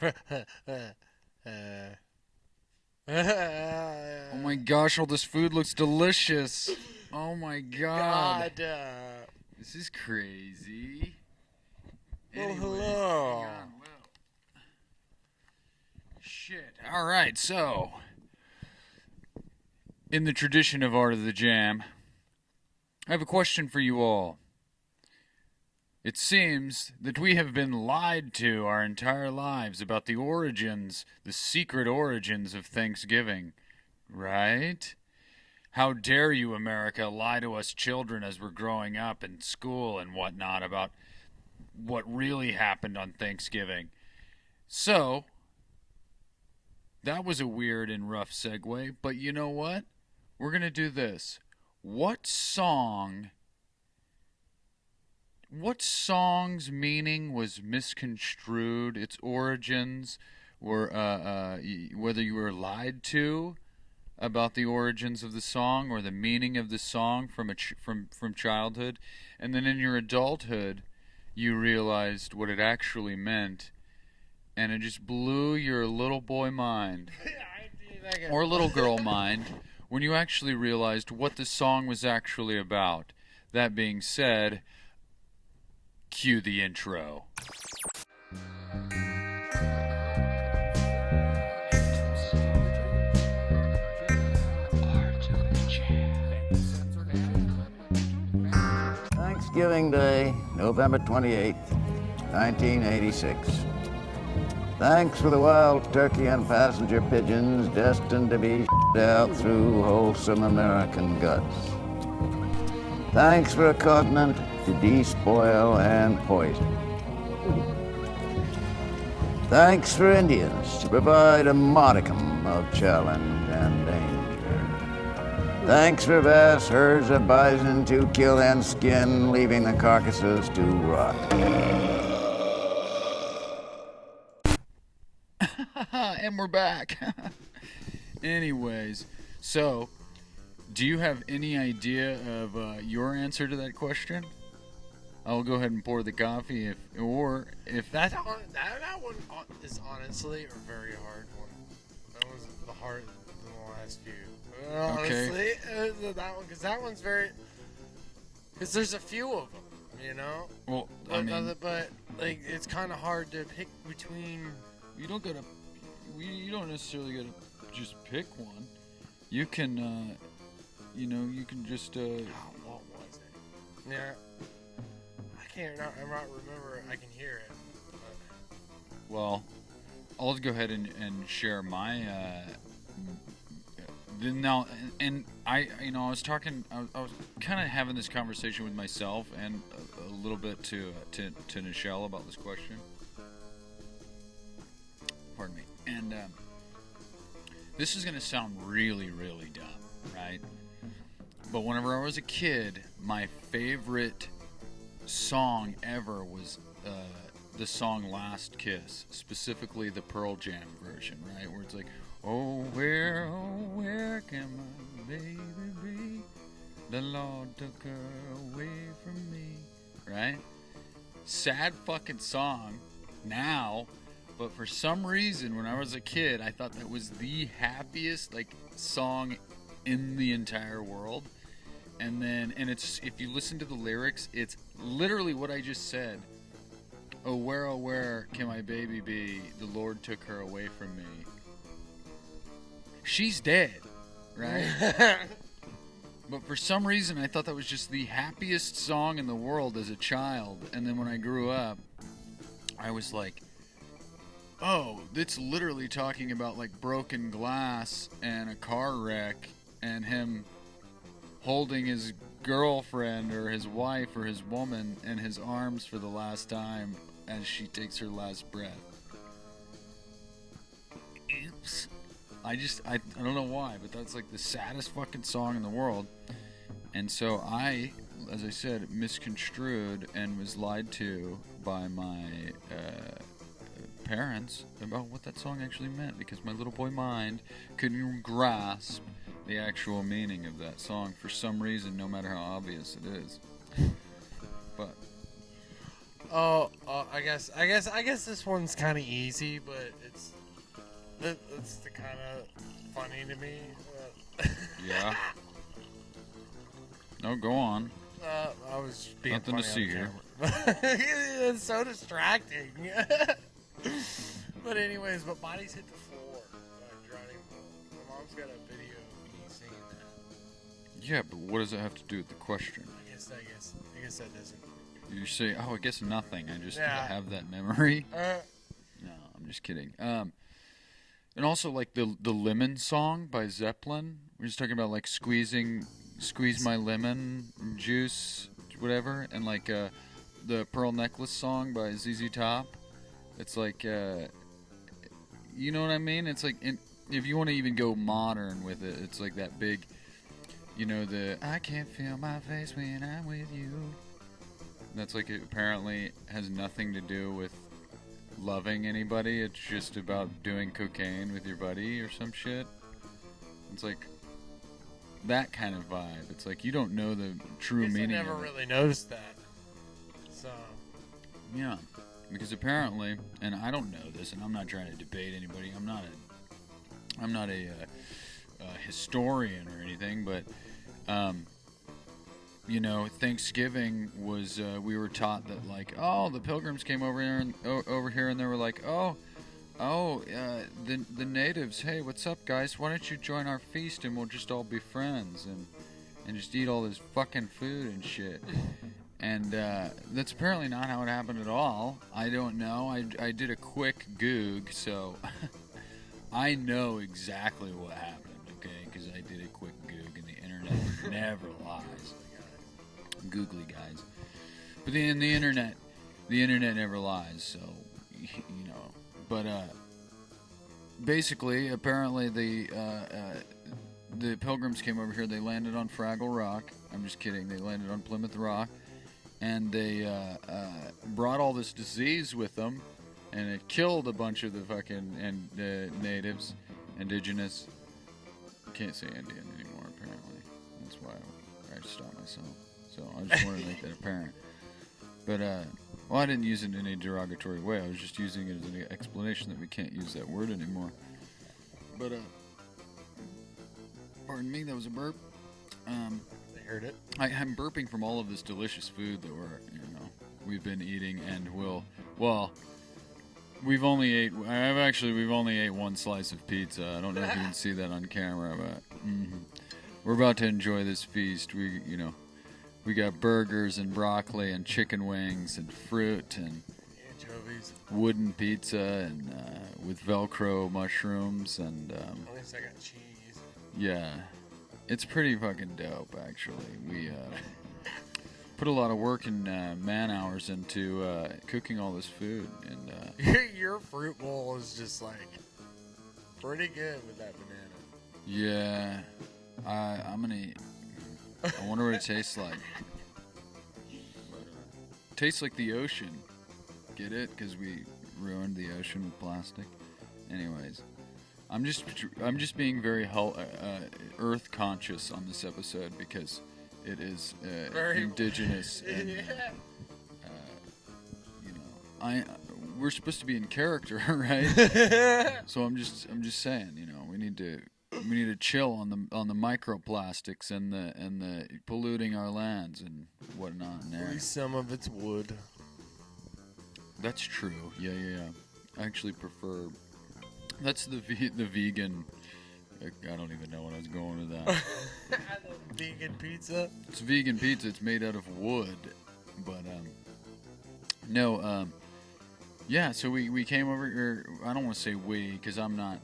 Oh my gosh, all this food looks delicious. Oh my god. This is crazy. Anyways, hello. hang on, well. Shit. Alright, so. In the tradition of Art of the Jam, I have a question for you all. It seems that we have been lied to our entire lives about the origins, the secret origins of Thanksgiving, right? How dare you, America, lie to us children as we're growing up in school and whatnot about what really happened on Thanksgiving. So, that was a weird and rough segue, but you know what? We're going to do this. What song's meaning was misconstrued? Its origins were, whether you were lied to about the origins of the song or the meaning of the song from childhood, and then in your adulthood, you realized what it actually meant, and it just blew your little boy mind or little girl mind when you actually realized what the song was actually about. That being said, cue the intro. Thanksgiving Day, November 28th, 1986. Thanks for the wild turkey and passenger pigeons destined to be out through wholesome American guts. Thanks for a continent to despoil and poison. Thanks for Indians to provide a modicum of challenge and danger. Thanks for vast herds of bison to kill and skin, leaving the carcasses to rot. And we're back. Anyways, so, do you have any idea of your answer to that question? I'll go ahead and pour the coffee, if that one is honestly a very hard one. That was the hardest than the last few. Honestly, that one, because that one's very, because there's a few of them, you know. Well, but like it's kind of hard to pick between. You don't necessarily gotta just pick one. You can, you can just. What was it? Yeah, I'm not remember. I can hear it. But. Well, I'll go ahead and share my. Now, and I was talking. I was kind of having this conversation with myself and a little bit to Nichelle about this question. Pardon me. And this is going to sound really, really dumb, right? But whenever I was a kid, my favorite song ever was the song Last Kiss, specifically the Pearl Jam version, right? Where it's like, oh, where can my baby be? The Lord took her away from me, right? Sad fucking song now. But for some reason, when I was a kid, I thought that was the happiest song in the entire world. And it's, if you listen to the lyrics, it's literally what I just said. Oh, where can my baby be? The Lord took her away from me. She's dead, right? But for some reason, I thought that was just the happiest song in the world as a child. And then when I grew up, I was like, oh, it's literally talking about broken glass and a car wreck and him holding his girlfriend or his wife or his woman in his arms for the last time as she takes her last breath. Oops. I don't know why, but that's the saddest fucking song in the world. And so I, as I said, misconstrued and was lied to by my parents about what that song actually meant, because my little boy mind couldn't grasp the actual meaning of that song for some reason, no matter how obvious it is. But I guess this one's kind of easy, but it's the kind of funny to me. Yeah. No, go on. I was being Nothing to funny see here. It's so distracting. But anyways, but bodies hit the floor. Drowning. My mom's got a video of me singing that. Yeah, but what does that have to do with the question? I guess that doesn't. You say, oh, I guess nothing. I just Yeah. have that memory. No, I'm just kidding. And also like the Lemon song by Zeppelin. We're just talking about like squeeze my lemon juice, whatever, and like the Pearl Necklace song by ZZ Top. It's like, you know what I mean? It's like, if you want to even go modern with it, it's like that big, you know, the I can't feel my face when I'm with you. That's like, it apparently has nothing to do with loving anybody. It's just about doing cocaine with your buddy or some shit. It's like that kind of vibe. It's like you don't know the true meaning. I never of it. really noticed that. So Yeah, because apparently, and I don't know this, and I'm not trying to debate anybody. I'm not a historian or anything, but you know, Thanksgiving was we were taught that like, oh, the Pilgrims came over here and they were like, the natives, hey, what's up, guys? Why don't you join our feast and we'll just all be friends and just eat all this fucking food and shit. And that's apparently not how it happened at all. I don't know. I did a quick Goog, so I know exactly what happened, okay? Because I did a quick Goog and the internet never lies. Googly guys. But the internet never lies, so, you know. But basically, apparently the Pilgrims came over here. They landed on Fraggle Rock. I'm just kidding. They landed on Plymouth Rock, and they brought all this disease with them, and it killed a bunch of the fucking natives, indigenous. Can't say Indian anymore. Apparently, that's why I stopped myself. So I just wanted to make that apparent. But well, I didn't use it in any derogatory way. I was just using it as an explanation that we can't use that word anymore. But pardon me, that was a burp. I heard it. I'm burping from all of this delicious food that we've been eating, and we've only ate one slice of pizza. I don't know if you can see that on camera, but we're about to enjoy this feast. We got burgers and broccoli and chicken wings and fruit and anchovies, wooden pizza and with Velcro mushrooms and at least I got cheese. Yeah, it's pretty fucking dope. Actually, we put a lot of work and man hours into cooking all this food, and your fruit bowl is just like pretty good with that banana. Yeah, I'm gonna eat. I wonder what it tastes like. Tastes like the ocean. Get it? Because we ruined the ocean with plastic. Anyways, I'm just being very earth conscious on this episode because it is indigenous and we're supposed to be in character, right? So I'm just saying, we need to chill on the microplastics and the polluting our lands and whatnot in there. At least some of it's wood. That's true. Yeah. I actually prefer. That's the vegan. I don't even know what I was going with that. Vegan pizza. It's vegan pizza. It's made out of wood, but no. Yeah. So we came over here. I don't want to say we because I'm not.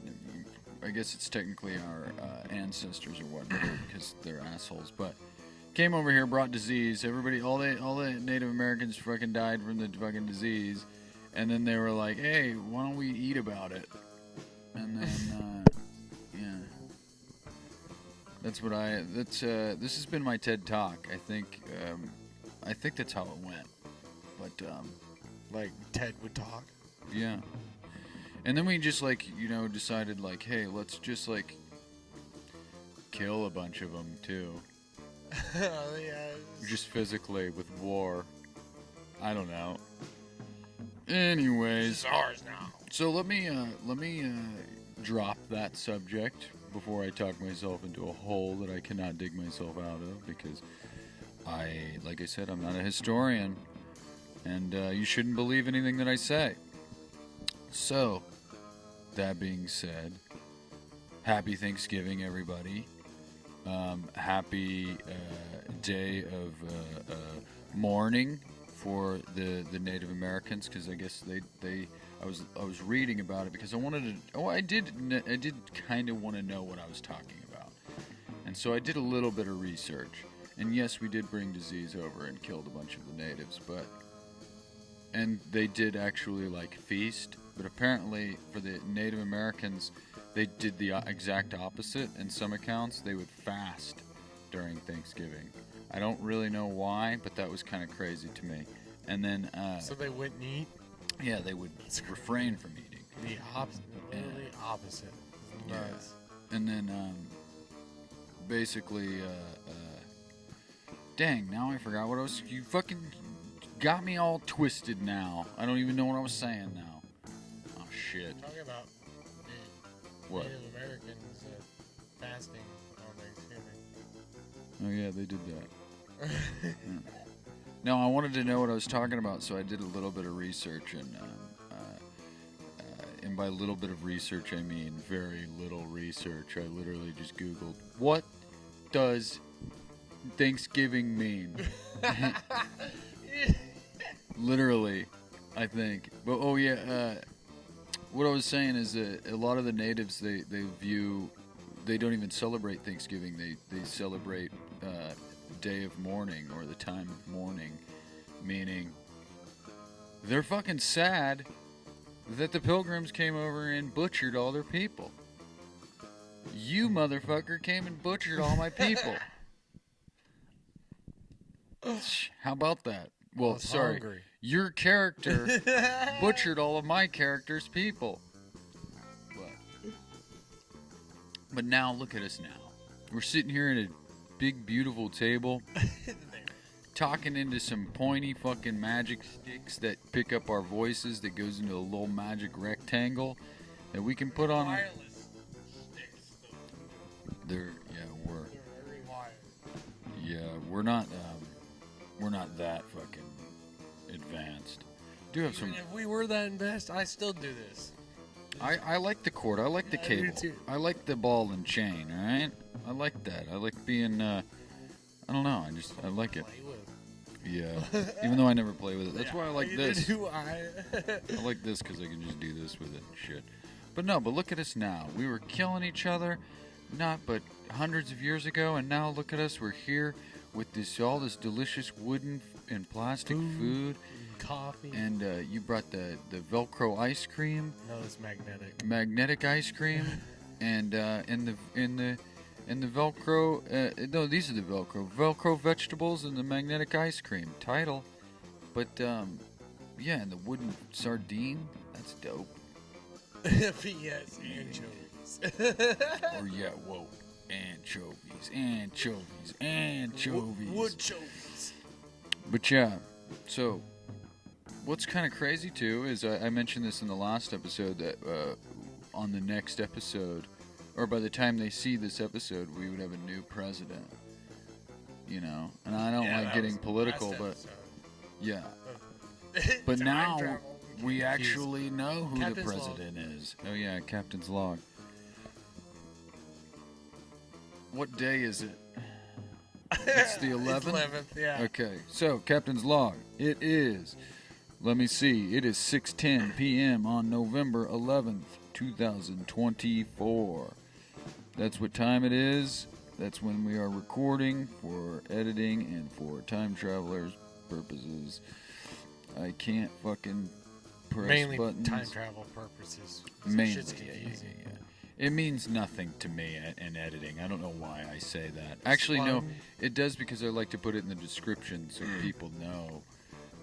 I guess it's technically our ancestors or whatnot because they're assholes. But came over here, brought disease. Everybody, all the Native Americans fucking died from the fucking disease, and then they were like, "Hey, why don't we eat about it?" And then, yeah, that's what this has been my TED Talk. I think that's how it went. But like Ted would talk. Yeah. And then we just decided hey, let's just kill a bunch of them too. Oh yeah. Just physically with war. I don't know. Anyways, This is ours now. so let me drop that subject before I talk myself into a hole that I cannot dig myself out of, because like I said, I'm not a historian, and you shouldn't believe anything that I say. So, that being said, happy Thanksgiving, everybody. Happy day of mourning for the Native Americans, because I guess I was reading about it because I wanted to. I did kind of want to know what I was talking about, and so I did a little bit of research. And yes, we did bring disease over and killed a bunch of the natives, and they did actually like feast. But apparently, for the Native Americans, they did the exact opposite. In some accounts, they would fast during Thanksgiving. I don't really know why, but that was kind of crazy to me. And then, so they wouldn't eat. Yeah, they would refrain from eating. The opposite. Literally opposite. Nice. Yeah. And then, basically, dang, now I forgot what I was. You fucking got me all twisted now. I don't even know what I was saying now. Oh, shit. Talking about what? Native Americans fasting on Thanksgiving. Oh, yeah, they did that. Yeah. No, I wanted to know what I was talking about, so I did a little bit of research, and by little bit of research, I mean very little research. I literally just Googled, what does Thanksgiving mean? Literally, I think. But, oh yeah, what I was saying is that a lot of the natives, they don't even celebrate Thanksgiving. They celebrate day of mourning, or the time of mourning, meaning they're fucking sad that the Pilgrims came over and butchered all their people. You motherfucker came and butchered all my people. How about that? Well, sorry. Hungry. Your character butchered all of my character's people. But now, look at us now. We're sitting here at a big, beautiful table, talking into some pointy fucking magic sticks that pick up our voices, that goes into a little magic rectangle that we can put on. Wireless sticks. They're very wired. we're not that fucking advanced. Do have some. Even if we were that advanced, I still do this. I like the cord. I like the I do cable. too. I like the ball and chain. All right. I like that. I like being. I don't know. I like it. Play with. Yeah. Even though I never play with it. That's why I like Neither this. do I. I like this because I can just do this with it and shit. But no. But look at us now. We were killing each other, not but hundreds of years ago, and now look at us. We're here with all this delicious wooden and plastic food. Coffee. And you brought the Velcro ice cream. No, it's magnetic. Magnetic ice cream, and the Velcro. No, these are the Velcro vegetables and the magnetic ice cream. Title, but yeah, and the wooden sardine. That's dope. P.S. Anchovies. Or yeah, whoa, anchovies. Wood chovies. But yeah, so. What's kind of crazy too is I mentioned this in the last episode that on the next episode, or by the time they see this episode, we would have a new president. You know, and I don't like getting political, but yeah. But now we actually know who Captain's the president is. Oh yeah, Captain's Log. What day is it? It's the 11th? It's 11th, yeah. Okay, so Captain's Log. It is... Let me see. It is 6:10 p.m. on November 11th, 2024. That's what time it is. That's when we are recording for editing and for time travelers purposes. I can't fucking press Mainly buttons. time travel purposes. Mainly, Shit's confusing. yeah. It means nothing to me in editing. I don't know why I say that. Actually, no, it does, because I like to put it in the description so people know,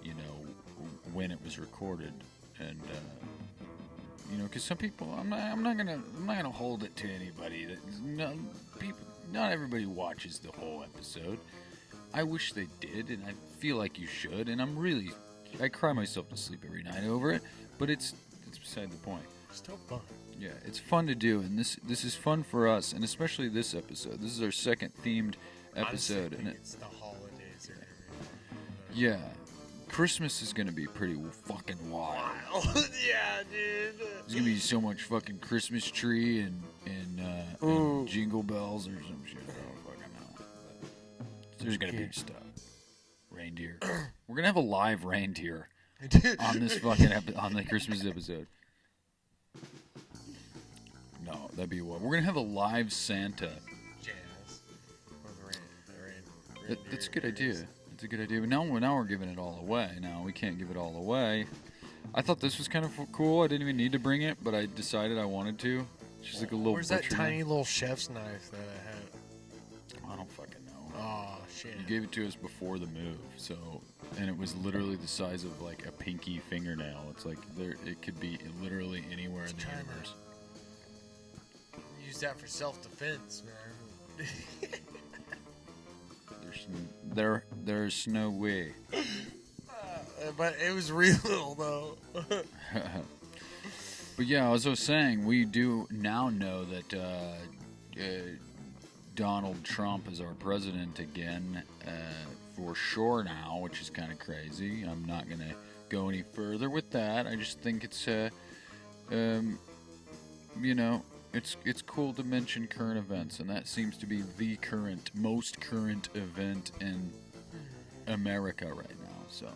you know, when it was recorded, and you know, because some people, I'm not gonna hold it to anybody. Not everybody watches the whole episode. I wish they did, and I feel like you should, and I'm really I cry myself to sleep every night over it, but it's beside the point. Still fun. Yeah, it's fun to do, and this is fun for us, and especially this episode. This is our second themed episode, and it's the holidays. Yeah, Christmas is gonna be pretty fucking wild. Yeah, dude. There's gonna be so much fucking Christmas tree and jingle bells or some shit. I don't fucking know. But there's gonna be stuff. Reindeer. We're gonna have a live reindeer on this fucking on the Christmas episode. No, that'd be what. We're gonna have a live Santa. Jazz. That's a good idea. It's a good idea. But now we're giving it all away. Now we can't give it all away. I thought this was kind of cool. I didn't even need to bring it, but I decided I wanted to. It's just like a little. Where's that tiny little chef's knife that I had? I don't fucking know. Oh shit! You gave it to us before the move, so, and it was literally the size of like a pinky fingernail. It's like it could be literally anywhere in the universe. Use that for self-defense, man. There's no way. But it was real though. But yeah, as I was saying, we do now know that Donald Trump is our president again, for sure now, which is kind of crazy. I'm not gonna go any further with that. I just think it's you know, it's cool to mention current events, and that seems to be the most current event in America right now. So,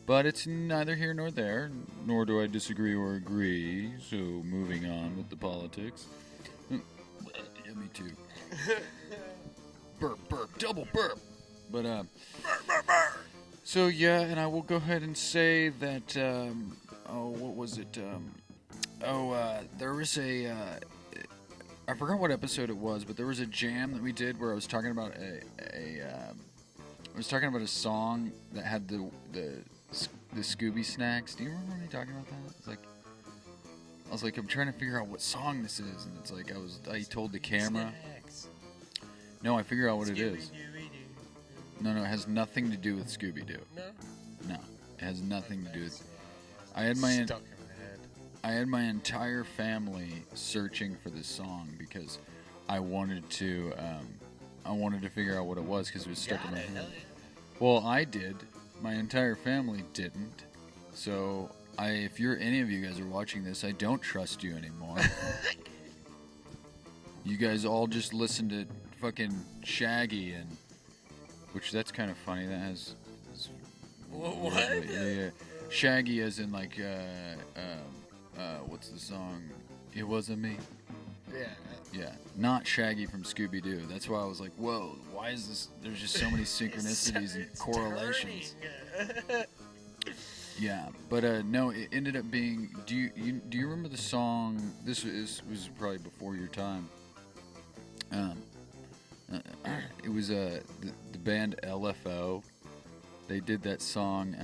but it's neither here nor there, nor do I disagree or agree. So, moving on with the politics. Yeah, me too. Burp, double burp. But so yeah, and I will go ahead and say that. What was it? There was a. I forgot what episode it was, but there was a jam that we did where I was talking about a song that had the Scooby snacks. Do you remember me talking about that? I was like, I'm trying to figure out what song this is, and it's like I told the camera. Snacks. No, I figure out what it is. No, it has nothing to do with Scooby-Doo. No, it has nothing to do with. I had my Stuck in my head. I had my entire family searching for this song because I wanted to figure out what it was because it was stuck in my head. Well, I did. My entire family didn't. So, if any of you guys are watching this, I don't trust you anymore. You guys all just listen to fucking Shaggy, and which that's kind of funny. That has. What? Yeah. Shaggy, as in like what's the song? It Wasn't Me. Yeah, not Shaggy from Scooby-Doo. That's why I was like, whoa, why is this? There's just so many synchronicities and correlations. Yeah, but no, it ended up being. Do you remember the song? This was probably before your time. It was the band LFO. They did that song.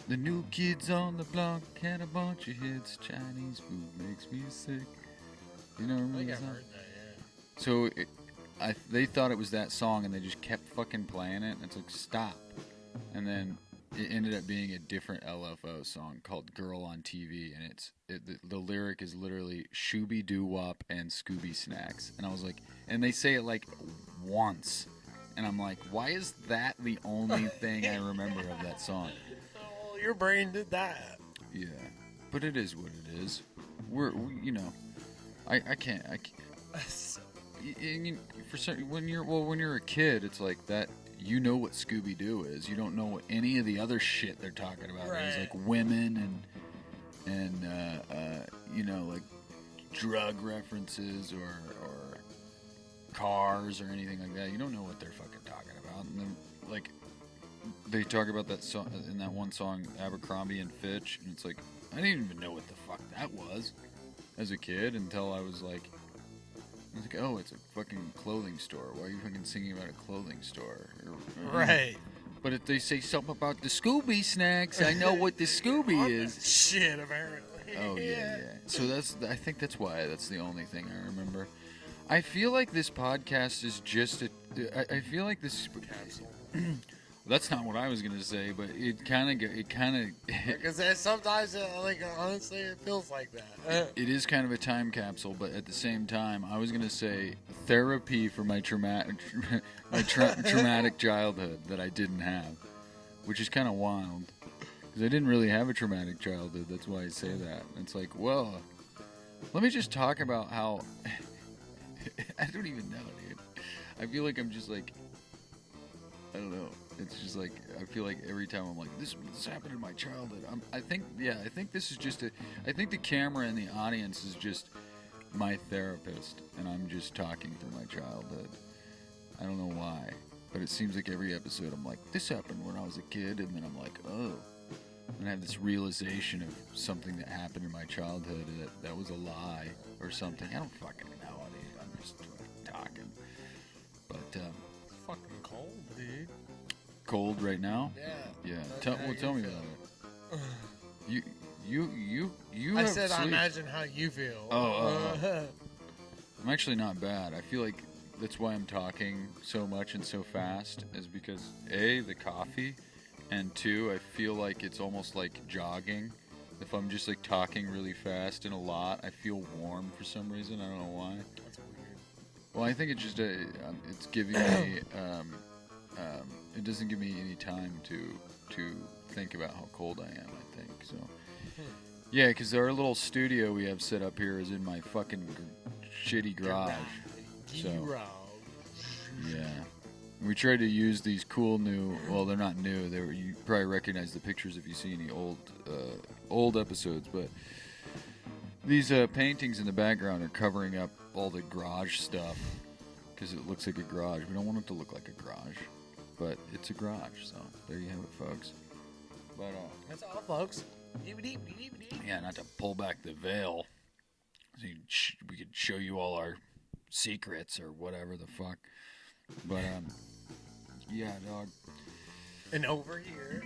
The new kids on the block had a bunch of hits. Chinese food makes me sick. You know, remember that song? Heard that, So they thought it was that song, and they just kept fucking playing it. And it's like, stop. And then it ended up being a different LFO song called "Girl on TV," and the lyric is literally "Shooby Doo Wop and Scooby Snacks," and I was like, and they say it like once, and I'm like, why is that the only thing I remember of that song? Oh, your brain did that. Yeah, but it is what it is. I can't. When you're a kid, it's like that. You know what Scooby-Doo is. You don't know what any of the other shit they're talking about is, like women and like drug references or cars or anything like that. You don't know what they're fucking talking about. And then, like, they talk about that song in that one song, Abercrombie and Fitch, and it's like, I didn't even know what the fuck that was as a kid until I was like, oh, it's a fucking clothing store. Why are you fucking singing about a clothing store? Right. But if they say something about the Scooby snacks, I know what the Scooby is. Shit, apparently. Oh, yeah. So I think that's why. That's the only thing I remember. I feel like this podcast is just I feel like this... Capsule. That's not what I was gonna say, but it kind of. Because sometimes, honestly, it feels like that. It is kind of a time capsule, but at the same time, I was gonna say therapy for my traumatic childhood that I didn't have, which is kind of wild, because I didn't really have a traumatic childhood. That's why I say that. It's like, well, let me just talk about how I don't even know, dude. I feel like I'm just like, I don't know. It's just like, I feel like every time I'm like, this happened in my childhood. I think this is just I think the camera and the audience is just my therapist, and I'm just talking through my childhood. I don't know why, but it seems like every episode I'm like, this happened when I was a kid, and then I'm like, oh. And I have this realization of something that happened in my childhood that was a lie or something. I don't fucking know, dude. I'm just talking. But, It's fucking cold, dude. Cold right now? Yeah. Tell me about it. You I have said, sleep. I imagine how you feel. I'm actually not bad. I feel like that's why I'm talking so much and so fast, is because A, the coffee, and 2, I feel like it's almost like jogging. If I'm just like talking really fast and a lot, I feel warm for some reason. I don't know why. That's weird. Well, I think it's just it's giving me it doesn't give me any time to think about how cold I am, I think. So yeah, because our little studio we have set up here is in my fucking shitty garage. So yeah, we tried to use these cool new, well, they're not new, you probably recognize the pictures if you see any old episodes, but these paintings in the background are covering up all the garage stuff because it looks like a garage. We don't want it to look like a garage, but it's a garage, so there you have it, folks. But that's all, folks. yeah, not to pull back the veil, so we could show you all our secrets or whatever the fuck. But yeah, dog. And over here.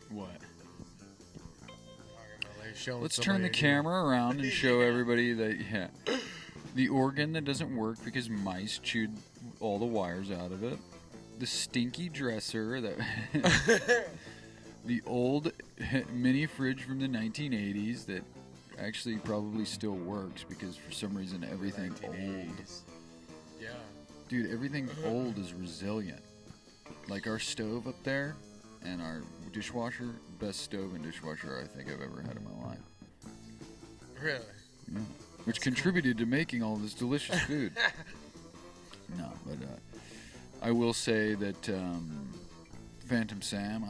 What? Showing Let's turn the camera around and show everybody that, the organ that doesn't work because mice chewed all the wires out of it. The stinky dresser that the old mini fridge from the 1980s that actually probably still works because for some reason everything old. Yeah. Dude, everything old is resilient. Like our stove up there and our dishwasher, best stove and dishwasher I think I've ever had in my life. Really? Yeah. Which contributed to making all this delicious food. No, but I will say that Phantom Sam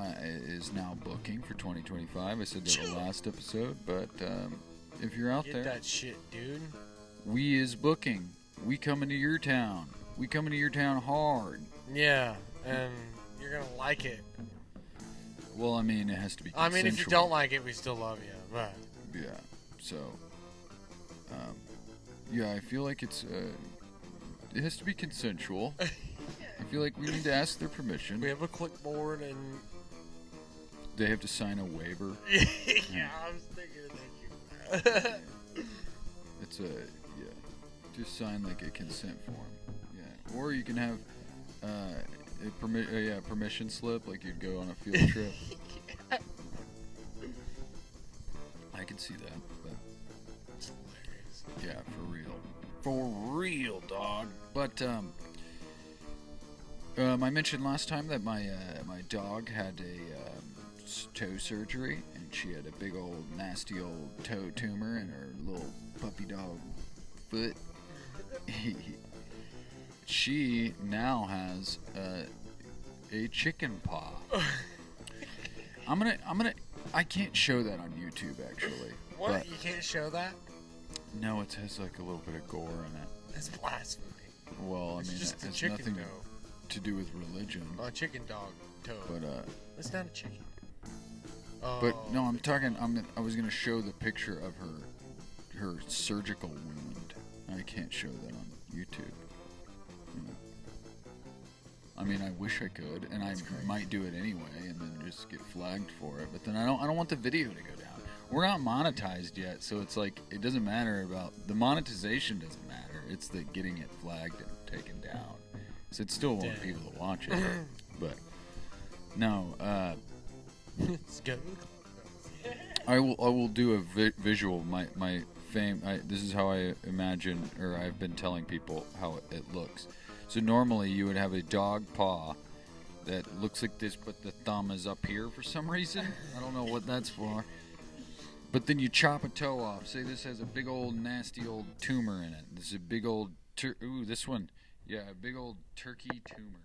is now booking for 2025. I said that the last episode, but if you're out there, get that shit, dude. we is booking. We coming to your town. We coming to your town hard. Yeah, and you're gonna like it. Well, I mean, it has to be I consensual. mean, if you don't like it, we still love you, but... Yeah, so... yeah, I feel like it's... it has to be consensual. I feel like we need to ask their permission. We have a clipboard and... They have to sign a waiver. Yeah, I was thinking of that. It's a... Yeah. Just sign like a consent form. Yeah. Or you can have... a permission slip, like you'd go on a field trip. I can see that, but It's hilarious. yeah, for real, dog. But I mentioned last time that my dog had a toe surgery, and she had a big old nasty old toe tumor in her little puppy dog foot. She now has a chicken paw. I can't show that on YouTube actually. What? But You can't show that? no, it has like a little bit of gore in it. That's blasphemy. Well, It's I mean, just it a has chicken nothing toe. to do with religion. A chicken dog toe. But It's not a chicken. no, I'm talking. I was gonna show the picture of her surgical wound. I can't show that on YouTube. You know. I mean, I wish I could, and I might do it anyway, and then just get flagged for it. But then I don't want the video to go down. We're not monetized yet, so it's like it doesn't matter about the monetization. Doesn't matter. It's the getting it flagged and taken down. So it still want people to watch it, but No, Let's go. I will do a visual. My fame. This is how I imagine, or I've been telling people how it looks. So normally you would have a dog paw that looks like this, but the thumb is up here for some reason. I don't know what that's for. But then you chop a toe off. Say this has a big old nasty old tumor in it. This is a big old ooh, this one. Yeah, a big old turkey tumor.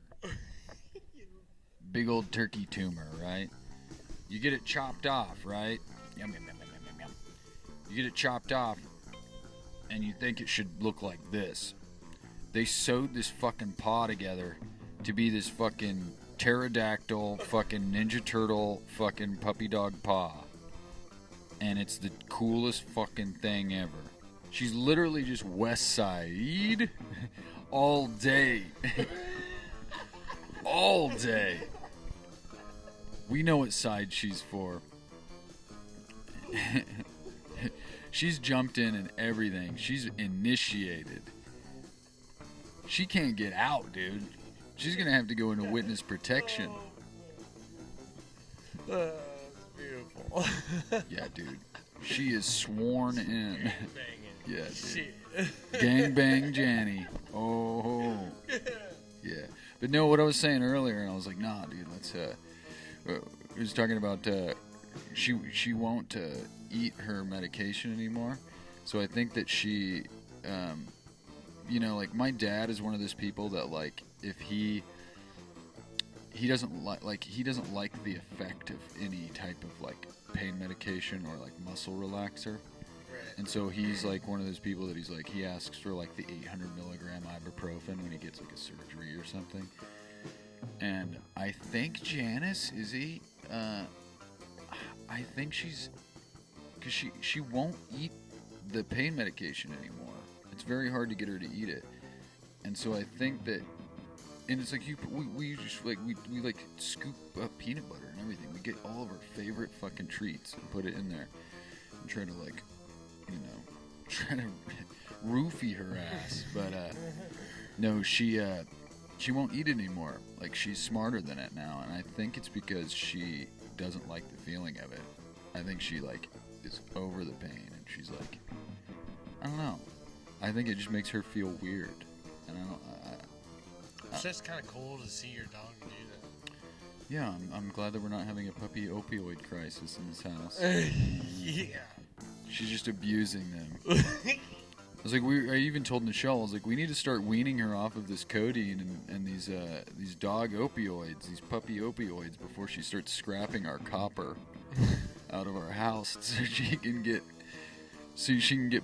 Big old turkey tumor, right? You get it chopped off, right? Yum, yum, yum, yum, yum, yum. You get it chopped off, and you think it should look like this. They sewed this fucking paw together to be this fucking pterodactyl, fucking Ninja Turtle, fucking puppy dog paw. And it's the coolest fucking thing ever. She's literally just West Side all day. All day. We know what side she's for. She's jumped in and everything. She's initiated. She can't get out, dude. She's gonna have to go into witness protection. That's beautiful. Yeah, dude. She is sworn in. Banging. Yeah, dude. Shit. Gang bang Janny. Oh. Yeah. But no, what I was saying earlier, and I was like, nah, dude, let's I was talking about she won't eat her medication anymore. So I think that she you know, like my dad is one of those people that like if he doesn't like the effect of any type of like pain medication or like muscle relaxer. And so he's like one of those people that he's like, he asks for like the 800 milligram ibuprofen when he gets like a surgery or something. And I think Janice, I think she's, because she won't eat the pain medication anymore. It's very hard to get her to eat it. And so I think that, and it's like we just like, we like scoop up peanut butter and everything. We get all of our favorite fucking treats and put it in there and try to like, you know, try to roofie her ass. But no, she won't eat it anymore. Like she's smarter than it now, and I think it's because she doesn't like the feeling of it. I think she like is over the pain, and she's like, I don't know. I think it just makes her feel weird, and I don't. It's just kind of cool to see your dog do that. Yeah, I'm glad that we're not having a puppy opioid crisis in this house. Yeah. She's just abusing them. I was like, I even told Nichelle, I was like, we need to start weaning her off of this codeine and these dog opioids, these puppy opioids, before she starts scrapping our copper out of our house, so she can get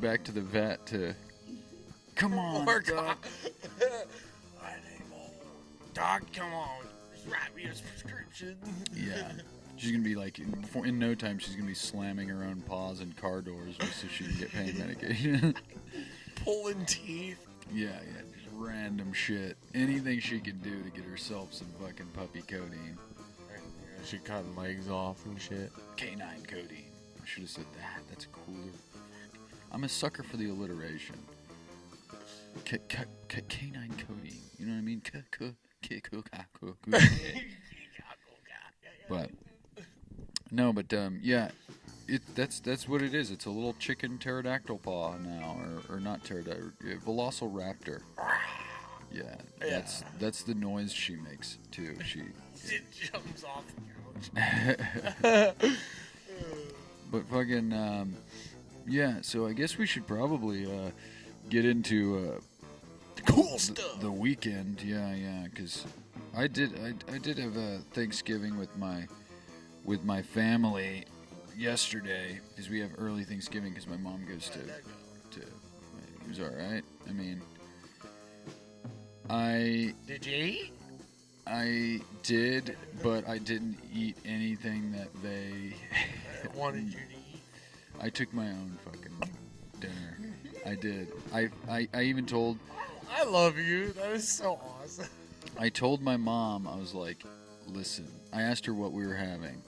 back to the vet to. Come on, dog. I need more. Dog, come on. Just write me a prescription. Yeah. She's going to be like, in no time, she's going to be slamming her own paws in car doors just so she can get pain medication. Pulling teeth. Yeah, just random shit. Anything she can do to get herself some fucking puppy codeine. Yeah, she cutting legs off and shit. Canine codeine. I should have said that. That's cooler. I'm a sucker for the alliteration. Canine codeine. You know what I mean? But no, but yeah, that's what it is. It's a little chicken pterodactyl paw now, or not pterodactyl, velociraptor. Yeah, that's the noise she makes too. It jumps off the couch. But fucking yeah. So I guess we should probably get into cool stuff. The weekend. Yeah, because I did have a Thanksgiving with my family yesterday, because we have early Thanksgiving because my mom goes to it was all right. I mean, Did you eat? I did, but I didn't eat anything that they wanted you to eat. I took my own fucking dinner. I did. I even told. I love you. That is so awesome. I told my mom, I was like, listen, I asked her what we were having,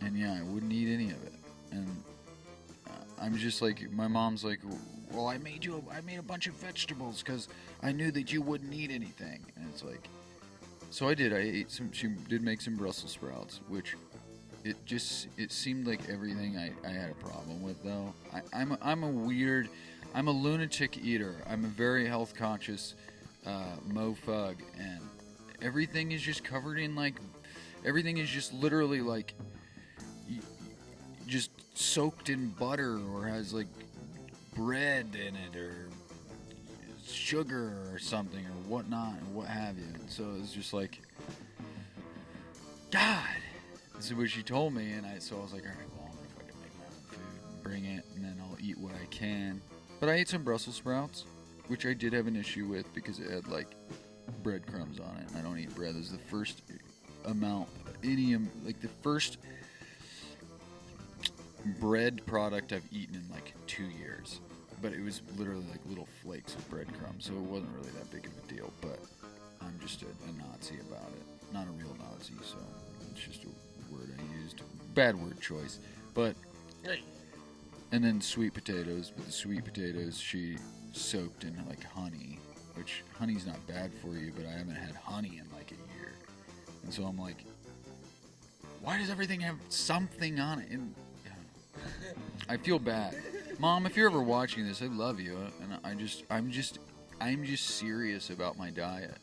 and yeah, I wouldn't eat any of it. And I'm just like, my mom's like, well, I made a bunch of vegetables because I knew that you wouldn't eat anything. And it's like, So I did. I ate some. She did make some Brussels sprouts, which it seemed like everything I had a problem with though. I'm a lunatic eater. I'm a very health conscious mofug, and everything is just covered in like, everything is just literally like just soaked in butter or has like bread in it or sugar or something or whatnot and what have you. And so it's just like, God, this is what she told me, and so I was like, all right, well, I'm gonna fucking make my own food and bring it, and then I'll eat what I can. But I ate some Brussels sprouts, which I did have an issue with because it had like breadcrumbs on it. And I don't eat bread. This is the first amount, like the first bread product I've eaten in like 2 years. But it was literally like little flakes of breadcrumbs, so it wasn't really that big of a deal. But I'm just a Nazi about it. Not a real Nazi, so it's just a word I used. Bad word choice. But, and then sweet potatoes. But the sweet potatoes she soaked in like honey, which honey's not bad for you, but I haven't had honey in like a year. And so I'm like, why does everything have something on it? And I feel bad. Mom, if you're ever watching this, I love you, and I'm just serious about my diet.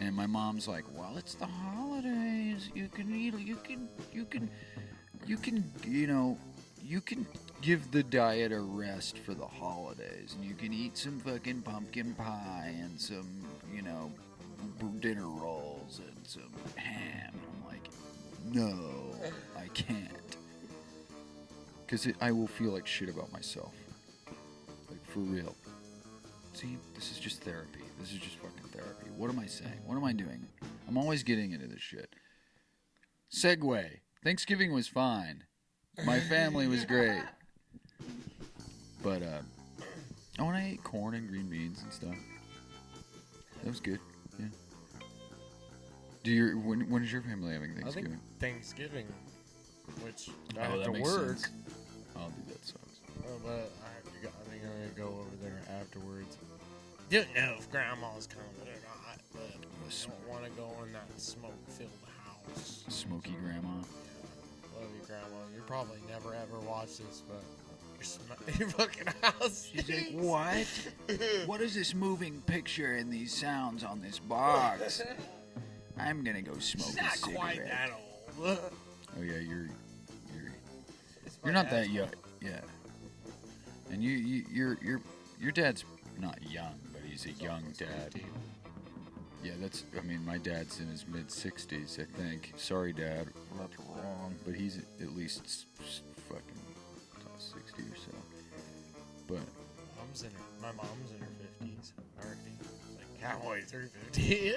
And my mom's like, well, it's the holidays. You can give the diet a rest for the holidays, and you can eat some fucking pumpkin pie and some, dinner rolls and some ham. And I'm like, no, I can't. Because I will feel like shit about myself. Like, for real. See, this is just therapy. This is just fucking therapy. What am I saying? What am I doing? I'm always getting into this shit. Segue. Thanksgiving was fine. My family was great. But, oh, and I ate corn and green beans and stuff. That was good, yeah. When is your family having Thanksgiving? I think Thanksgiving, which I that have to makes work. sense. Oh, dude, that sucks. But I think I'm going to go over there afterwards. Don't know if Grandma's coming or not, but I don't want to go in that smoke-filled house. Smoky Grandma. Yeah, love you, Grandma. You'll probably never ever watch this, but your fucking house. She's like, what? What is this moving picture and these sounds on this box? I'm gonna go smoke a cigarette. Not quite that old. Oh yeah, you're not that young. Yeah. And your dad's not young, but he's a young dad. Yeah, my dad's in his mid-60s, I think. Sorry, Dad, that's wrong. But he's at least fucking 60 or so. But my mom's in her 50s already. Like halfway through 50. Yeah,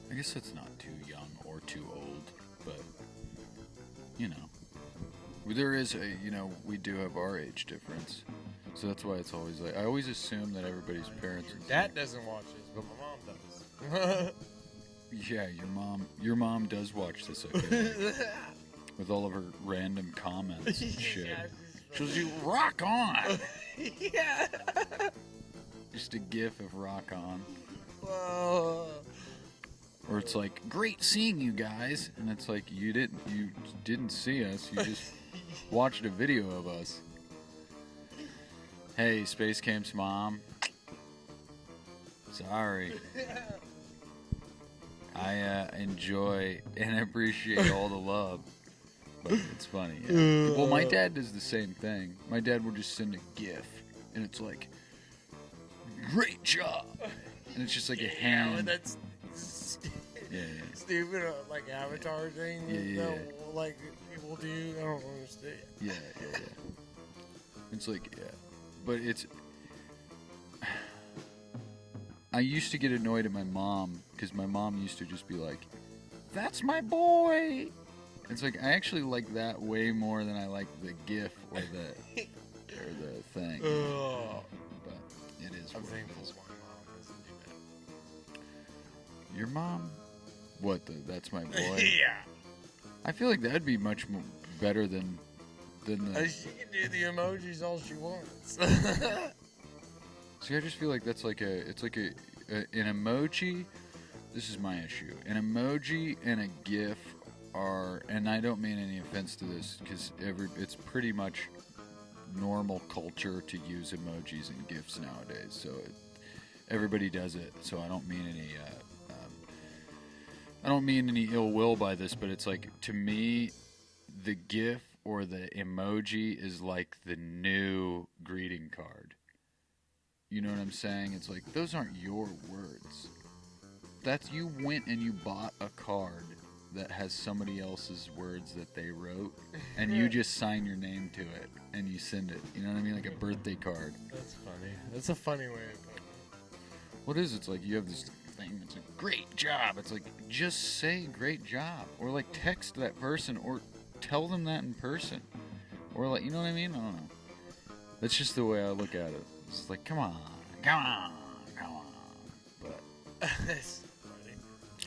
I guess that's not too young or too old, but there is we do have our age difference, so that's why it's always like I always assume that everybody's parents. Dad doesn't watch this, but my mom does. Yeah, your mom does watch this, okay? With all of her random comments and shit. Yeah, She'll do rock on. Yeah. Just a gif of rock on. Whoa. Or it's like, great seeing you guys, and it's like you didn't see us, you just watched a video of us. Hey, Space Camp's mom. Sorry. I enjoy and appreciate all the love, but it's funny. Yeah. Well, my dad does the same thing. My dad will just send a GIF, and it's like, great job, and it's just like a hand. That's stupid, like avatar thing. Yeah. Like people do. I don't understand. Yeah. It's like, but it's. I used to get annoyed at my mom because my mom used to just be like, "That's my boy." It's like I actually like that way more than I like the GIF or the thing. But it is. I'm thankful my mom doesn't do that. Your mom? What? That's my boy. Yeah. I feel like that'd be much more better than the. She can do the emojis all she wants. See, I just feel like that's like an emoji this is my issue. An emoji and a GIF are, and I don't mean any offense to this, because it's pretty much normal culture to use emojis and GIFs nowadays. So everybody does it. So I don't mean any ill will by this, but it's like, to me, the GIF or the emoji is like the new greeting card. You know what I'm saying? It's like, those aren't your words. That's, you went and you bought a card that has somebody else's words that they wrote, and you just sign your name to it and you send it. You know what I mean? Like a birthday card. That's funny. That's a funny way of putting it. What is it? It's like you have this thing that's a great job. It's like, just say great job, or like text that person, or tell them that in person, or like, you know what I mean? I don't know. That's just the way I look at it. It's like, come on. But It's funny.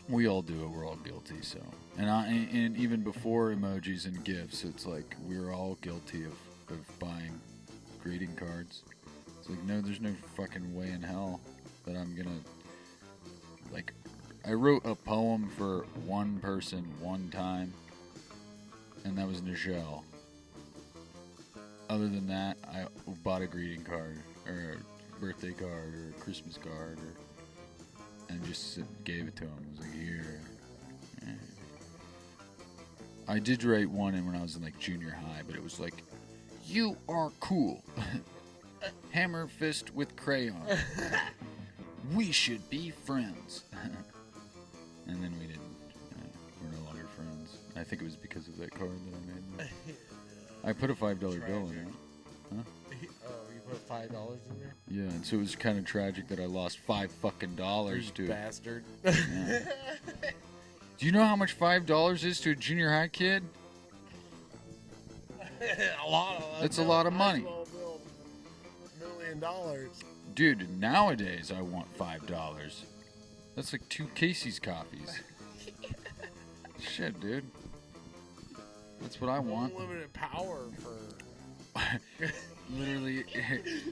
we all do it. We're all guilty. So, and even before emojis and GIFs, it's like we're all guilty of buying greeting cards. It's like, no, there's no fucking way in hell that I'm gonna, like, I wrote a poem for one person one time, and that was Nichelle. Other than that, I bought a greeting card, or a birthday card, or a Christmas card, and just gave it to him. I was like, here. I did write one in when I was in like junior high, but it was like, you are cool. Hammer fist with crayon. We should be friends. And then we didn't. We're no longer friends. I think it was because of that card that I made. I put a $5 bill in it. Huh? Oh, you put $5 in there? Yeah, and so it was kind of tragic that I lost $5 fucking to it. Bastard. Yeah. Do you know how much $5 is to a junior high kid? A lot of That's a lot of money. $1 million. Dude, nowadays I want $5. That's like 2 Casey's coffees. Shit, dude. That's what I want. Unlimited power for... Literally,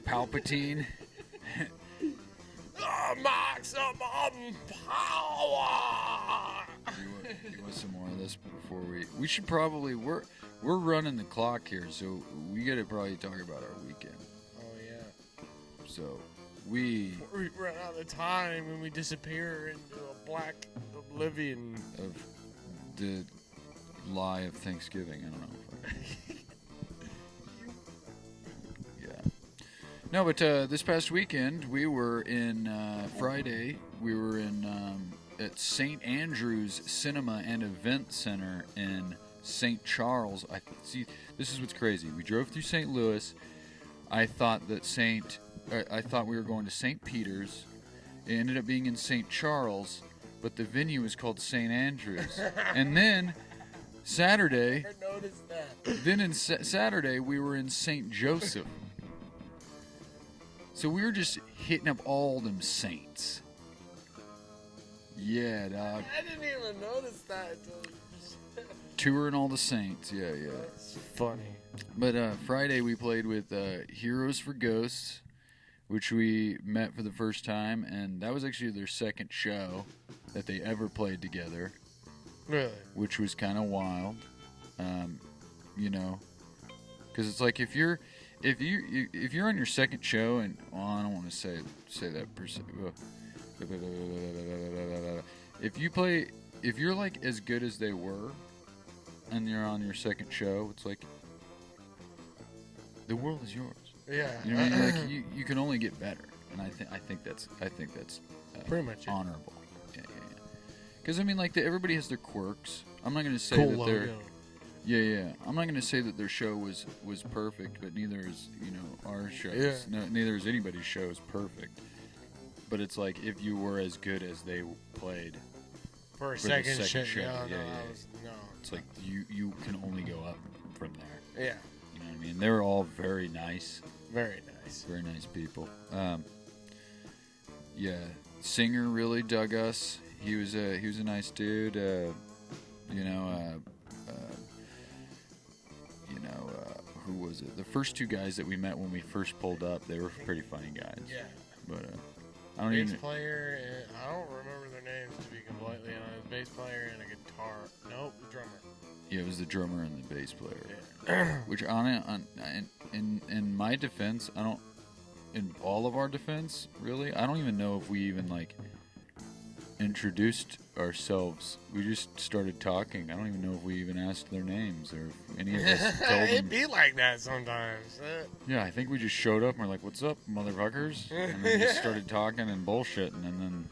Palpatine. Maximum power! You want some more of this before we should probably, we're running the clock here, so we gotta probably talk about our weekend. Oh, yeah. So, we run out of time and we disappear into a black oblivion. Of the lie of Thanksgiving. I don't know. Yeah. No, but this past weekend we were in Friday. We were in at St. Andrew's Cinema and Event Center in St. Charles. See, this is what's crazy. We drove through St. Louis. I thought we were going to St. Peter's. It ended up being in St. Charles, but the venue was called St. Andrew's. And then Saturday, Never noticed that. then in Saturday we were in St. Joseph. So we were just hitting up all them saints. Yeah, dog. I didn't even notice that until Touring all the saints. Yeah. That's funny. But Friday we played with Heroes for Ghosts, which we met for the first time, and that was actually their second show that they ever played together. Really? Which was kind of wild, you know, because it's like if you're on your second show, and I don't want to say that per se. If you're like as good as they were, and you're on your second show, it's like the world is yours. Yeah. You know what I mean? Like you can only get better, and I think that's pretty much honorable. Yeah. Because I mean, like everybody has their quirks. I'm not gonna say cool that logo. they're. Yeah. I'm not gonna say that their show was perfect, but neither is our show. Yeah. No, neither is anybody's show is perfect. But it's like if you were as good as they played for a the second show. show. Yeah. No. It's like you can only go up from there. Yeah. You know what I mean? They were all very nice. Very nice. Very nice people. Yeah, singer really dug us. He was a nice dude. Who was it? The first two guys that we met when we first pulled up, they were pretty funny guys. Yeah. But I don't bass even. player, and I don't remember their names to be completely honest. Bass player and a guitar. Nope, the drummer. Yeah, it was the drummer and the bass player. Yeah. Which in my defense, I don't. In all of our defense, really, I don't even know if we even like introduced ourselves. We just started talking. I don't even know if we even asked their names or if any of us told them. It'd be like that sometimes. Yeah, I think we just showed up and we're like, "What's up, motherfuckers?" And then just started talking and bullshitting, and then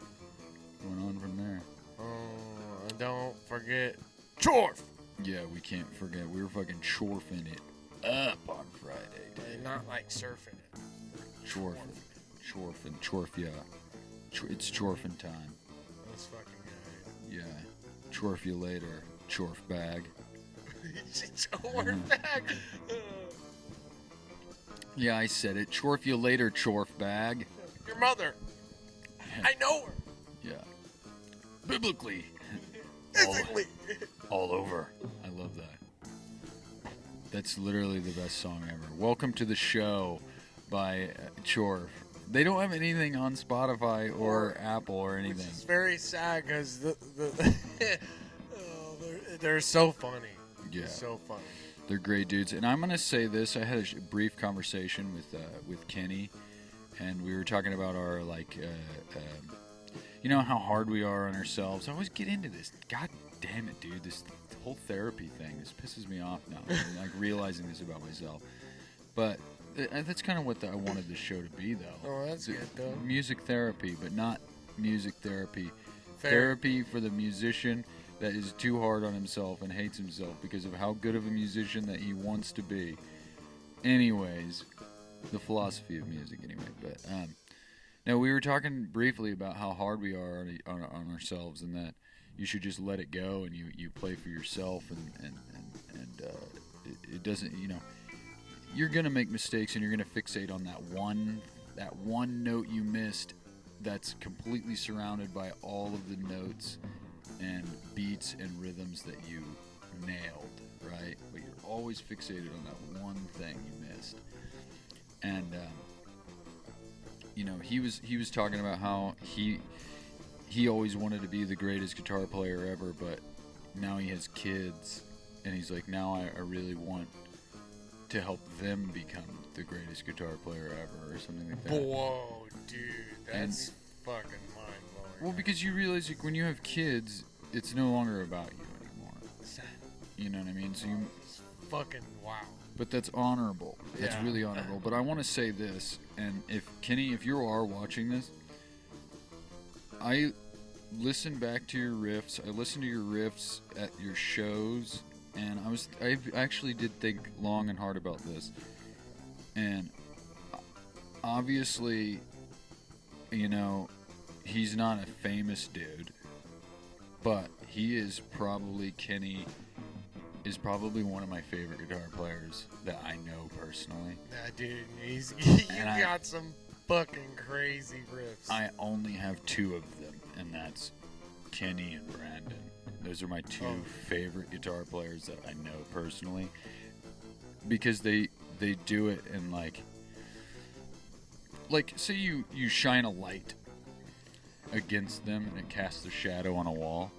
went on from there. Oh, don't forget CHORF. Yeah, we can't forget. We were fucking chorfing it up on Friday, dude. Not like surfing it. Chorf, yeah. It's chorfing time. Those fucking guys. Yeah. Chorf you later, chorf bag. CHORF bag. Yeah, I said it. Chorf you later, chorf bag. Your mother. I know her. Yeah. Biblically. Physically. All over. I love that. That's literally the best song ever. Welcome to the Show by Chorf. They don't have anything on Spotify or Apple or anything. It's very sad because they're so funny. Yeah. So funny. They're great dudes. And I'm going to say this. I had a brief conversation with Kenny, and we were talking about our, like, you know how hard we are on ourselves. I always get into this. God damn it, dude. This whole therapy thing, this pisses me off now. I'm, like, realizing this about myself. But that's kind of what I wanted this show to be, though. Oh, that's good, though. Music therapy, but not music therapy. Fair. Therapy for the musician that is too hard on himself and hates himself because of how good of a musician that he wants to be. Anyways, the philosophy of music, anyway. But no, we were talking briefly about how hard we are on ourselves, and that you should just let it go and you play for yourself, and it doesn't, you know. You're gonna make mistakes, and you're gonna fixate on that one note you missed that's completely surrounded by all of the notes and beats and rhythms that you nailed, right? But you're always fixated on that one thing you missed. And you know, he was talking about how he always wanted to be the greatest guitar player ever, but now he has kids, and he's like, now I really want to help them become the greatest guitar player ever, or something like that. Whoa, dude, that's fucking mind-blowing. Well, because you realize, like, when you have kids, it's no longer about you anymore. You know what I mean? So you fucking wow. But that's honorable. That's Yeah. really honorable. But I want to say this, and if Kenny, if you are watching this, I listen back to your riffs. I listen to your riffs at your shows. And I actually did think long and hard about this. And obviously, you know, he's not a famous dude, but Kenny is probably one of my favorite guitar players that I know personally. Nah, dude, And got some fucking crazy riffs. I only have two of them, and that's Kenny and Brandon. Those are my two favorite guitar players that I know personally, because they do it in like say you shine a light against them and it casts a shadow on a wall.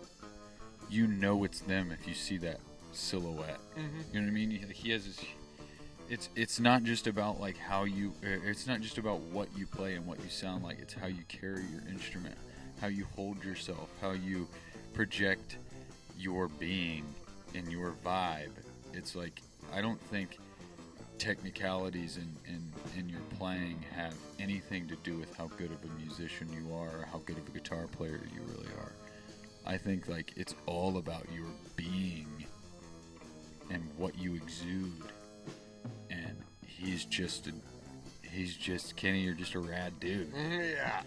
You know it's them if you see that silhouette. Mm-hmm. You know what I mean? He has this. It's not just about like how you. It's not just about what you play and what you sound like. It's how you carry your instrument, how you hold yourself, how you project your being and your vibe. It's like, I don't think technicalities in your playing have anything to do with how good of a musician you are or how good of a guitar player you really are. I think like it's all about your being and what you exude. And he's just Kenny, you're just a rad dude. Yeah.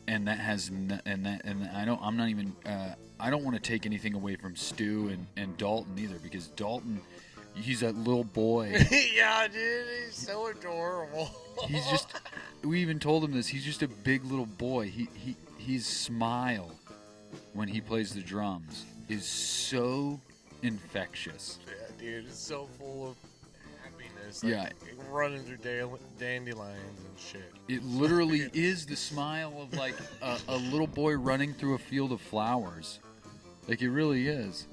And that has I'm not even I don't want to take anything away from Stu and Dalton either, because Dalton, he's that little boy. Yeah, dude, he's so adorable. He's just, we even told him this, he's just a big little boy. His smile when he plays the drums is so infectious. Yeah, dude, it's so full of happiness. Like, Yeah. running through dandelions and shit. It literally is the smile of like a little boy running through a field of flowers. Like it really is.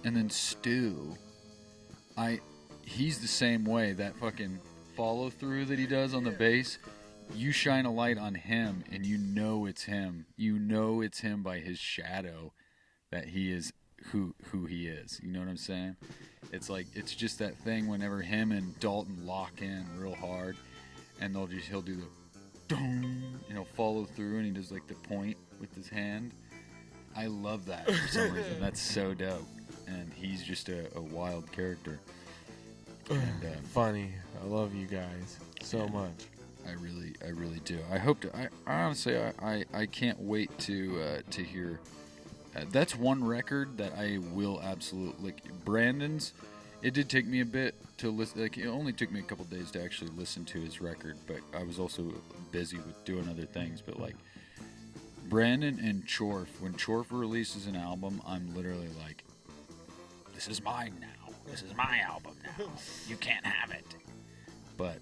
And then Stu, he's the same way. That fucking follow through that he does on the bass. You shine a light on him, and you know it's him. You know it's him by his shadow, that he is who he is. You know what I'm saying? It's like it's just that thing whenever him and Dalton lock in real hard, and he'll do the dong, and he'll follow through, and he does like the point with his hand. I love that for some reason. That's so dope, and he's just a wild character. And, funny. I love you guys so much. I really do. I hope to. I honestly, I can't wait to hear. That's one record that I will absolutely like. Brandon's. It did take me a bit to listen. Like it only took me a couple days to actually listen to his record, but I was also busy with doing other things. But like Brandon and CHORF, when CHORF releases an album, I'm literally like, "This is mine now. This is my album now. You can't have it." But.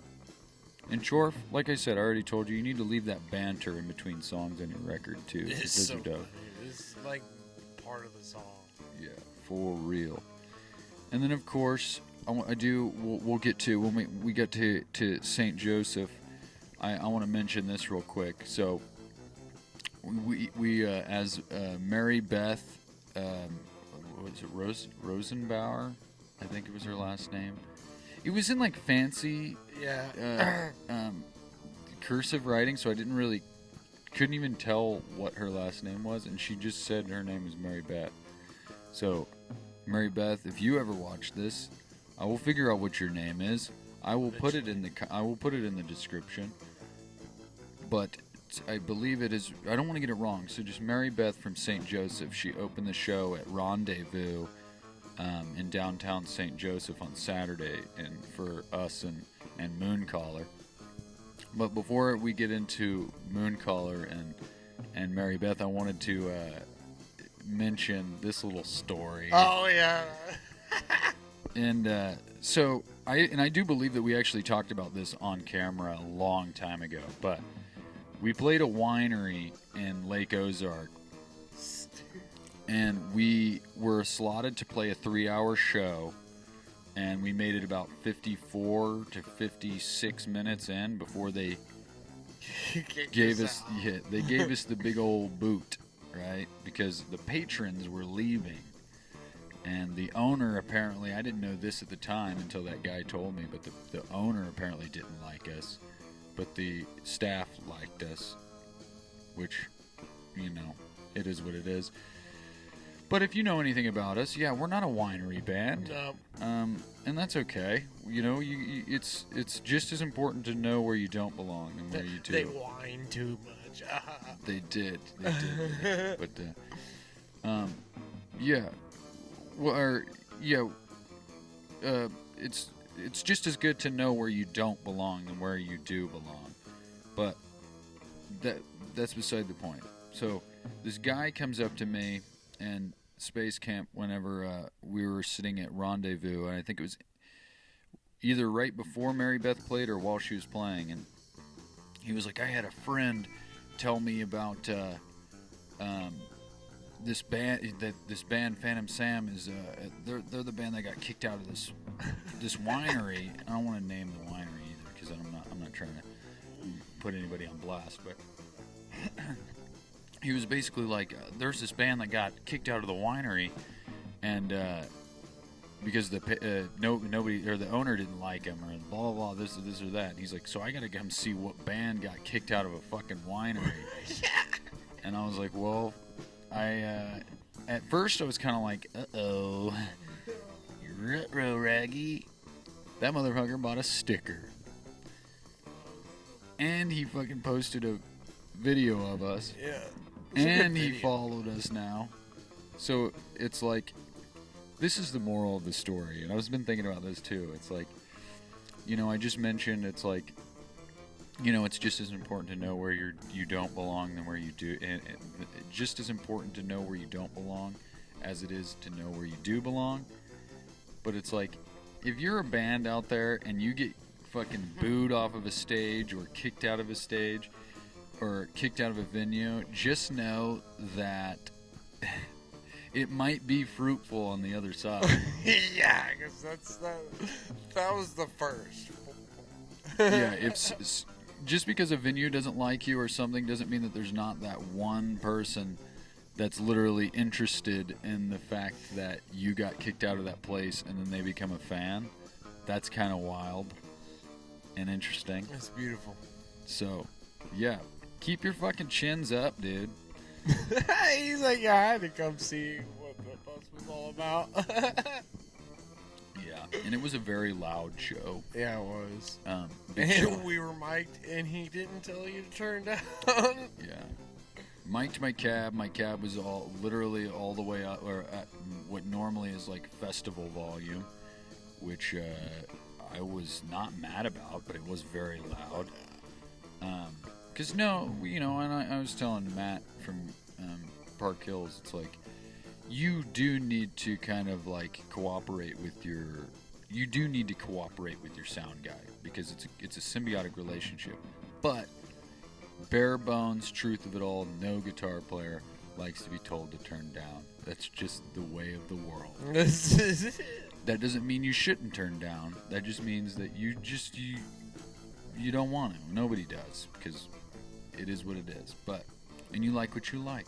And CHORF, like I said, I already told you, you need to leave that banter in between songs on your record, too. It's Those so are dope. funny. It's like part of the song. Yeah, for real. And then, of course, we'll get to, when we get to St. Joseph, I want to mention this real quick. So, we as Mary Beth, what was it, Rosenauer? I think it was her last name. It was in like fancy cursive writing, so I couldn't even tell what her last name was, and she just said her name was Mary Beth. So, Mary Beth, if you ever watch this, I will figure out what your name is. I will put it in the description. But I believe it is. I don't want to get it wrong. So just Mary Beth from St. Joseph. She opened the show at Rendezvous. In downtown St. Joseph on Saturday, and for us and MOONCALLER. But before we get into MOONCALLER and Mary Beth, I wanted to mention this little story. Oh yeah. And so I do believe that we actually talked about this on camera a long time ago. But we played a winery in Lake Ozark. And we were slotted to play a 3-hour show, and we made it about 54 to 56 minutes in before they gave us the big old boot, right? Because the patrons were leaving, and the owner apparently, I didn't know this at the time until that guy told me, but the owner apparently didn't like us, but the staff liked us, which, you know, it is what it is. But if you know anything about us, yeah, we're not a winery band, and that's okay. You know, it's just as important to know where you don't belong and where you do. They whine too much. They did. But yeah, well, it's just as good to know where you don't belong than where you do belong. But that's beside the point. So this guy comes up to me. And Space Camp, whenever we were sitting at Rendezvous, and I think it was either right before Mary Beth played or while she was playing, and he was like, I had a friend tell me about this band Phantom Sam is they're the band that got kicked out of this winery. I don't want to name the winery either because I'm not trying to put anybody on blast, but he was basically like, there's this band that got kicked out of the winery, and because nobody or the owner didn't like him or blah blah blah this or that. And he's like, so I gotta come see what band got kicked out of a fucking winery. And I was like, well, at first I was kind of like, uh-oh, ruh-roh, Raggy. That motherfucker bought a sticker, and he fucking posted a video of us. Yeah. And he followed us now. So it's like, this is the moral of the story. And I've been thinking about this too. It's like, you know, I just mentioned it's like, you know, it's just as important to know where you don't belong than where you do. And just as important to know where you don't belong as it is to know where you do belong. But it's like, if you're a band out there and you get fucking booed off of a stage or kicked out of a stage or kicked out of a venue, just know that it might be fruitful on the other side. Yeah, because that was the first. Yeah, just because a venue doesn't like you or something doesn't mean that there's not that one person that's literally interested in the fact that you got kicked out of that place and then they become a fan. That's kind of wild and interesting. It's beautiful. So, yeah, keep your fucking chins up, dude. He's like, yeah, I had to come see what the bus was all about. Yeah, and it was a very loud show. Yeah, it was. And we were mic'd, and he didn't tell you to turn down. Yeah. Mic'd my cab. My cab was literally all the way up, or at what normally is like festival volume, which I was not mad about, but it was very loud. Cause and I was telling Matt from Park Hills, it's like you do need to kind of like cooperate with your sound guy, because it's a symbiotic relationship, but. Bare bones truth of it all, no guitar player likes to be told to turn down. That's just the way of the world. That doesn't mean you shouldn't turn down. That just means that you don't want to. Nobody does, because it is what it is. And you like what you like.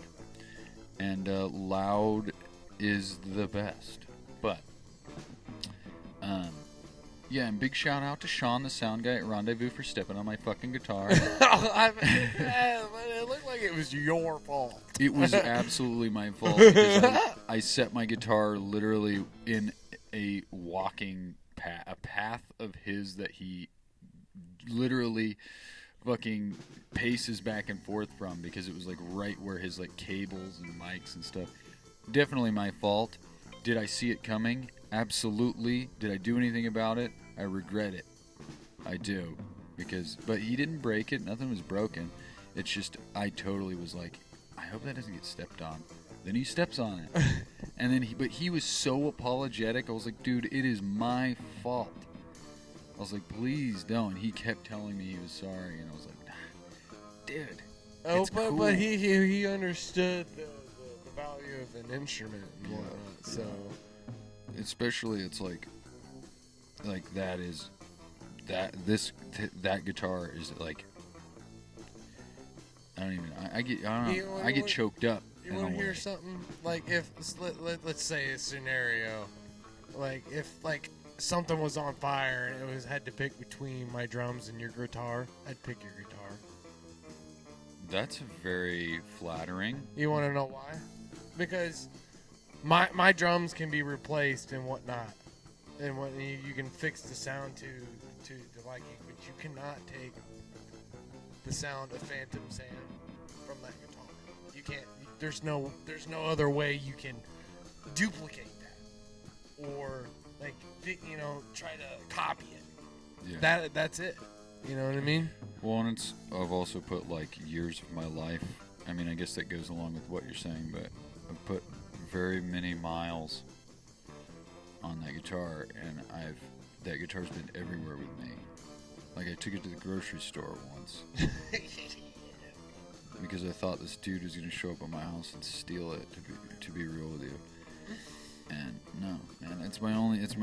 And loud is the best. But yeah, and big shout out to Sean, the sound guy at Rendezvous, for stepping on my fucking guitar. It looked like it was your fault. It was absolutely my fault, because I set my guitar literally in a walking path of his that he literally fucking paces back and forth from, because it was like right where his like cables and mics and stuff. Definitely my fault. Did I see it coming? Absolutely. Did I do anything about it? I regret it. I do. But he didn't break it. Nothing was broken. It's just, I totally was like, I hope that doesn't get stepped on. Then he steps on it. And then but he was so apologetic. I was like, dude, it is my fault. I was like, please don't. And he kept telling me he was sorry. And I was like, nah, dude. Oh, it's cool. But he understood the value of an instrument and whatnot. Yeah. So, especially it's like that guitar is like, I get choked up. You want to hear something? Like if let's say a scenario, like if like something was on fire and it had to pick between my drums and your guitar, I'd pick your guitar. That's very flattering. You want to know why? Because my drums can be replaced and whatnot, and what you can fix the sound to like it, but you cannot take the sound of Phantom Sam from that guitar. You can't. There's no other way you can duplicate that, or like try to copy it. Yeah. That's it. You know what I mean? Well, and I've also put like years of my life. I mean, I guess that goes along with what you're saying, but I've put very many miles on that guitar, and that guitar's been everywhere with me. Like I took it to the grocery store once because I thought this dude was gonna show up at my house and steal it. To be real with you, and no, man, it's my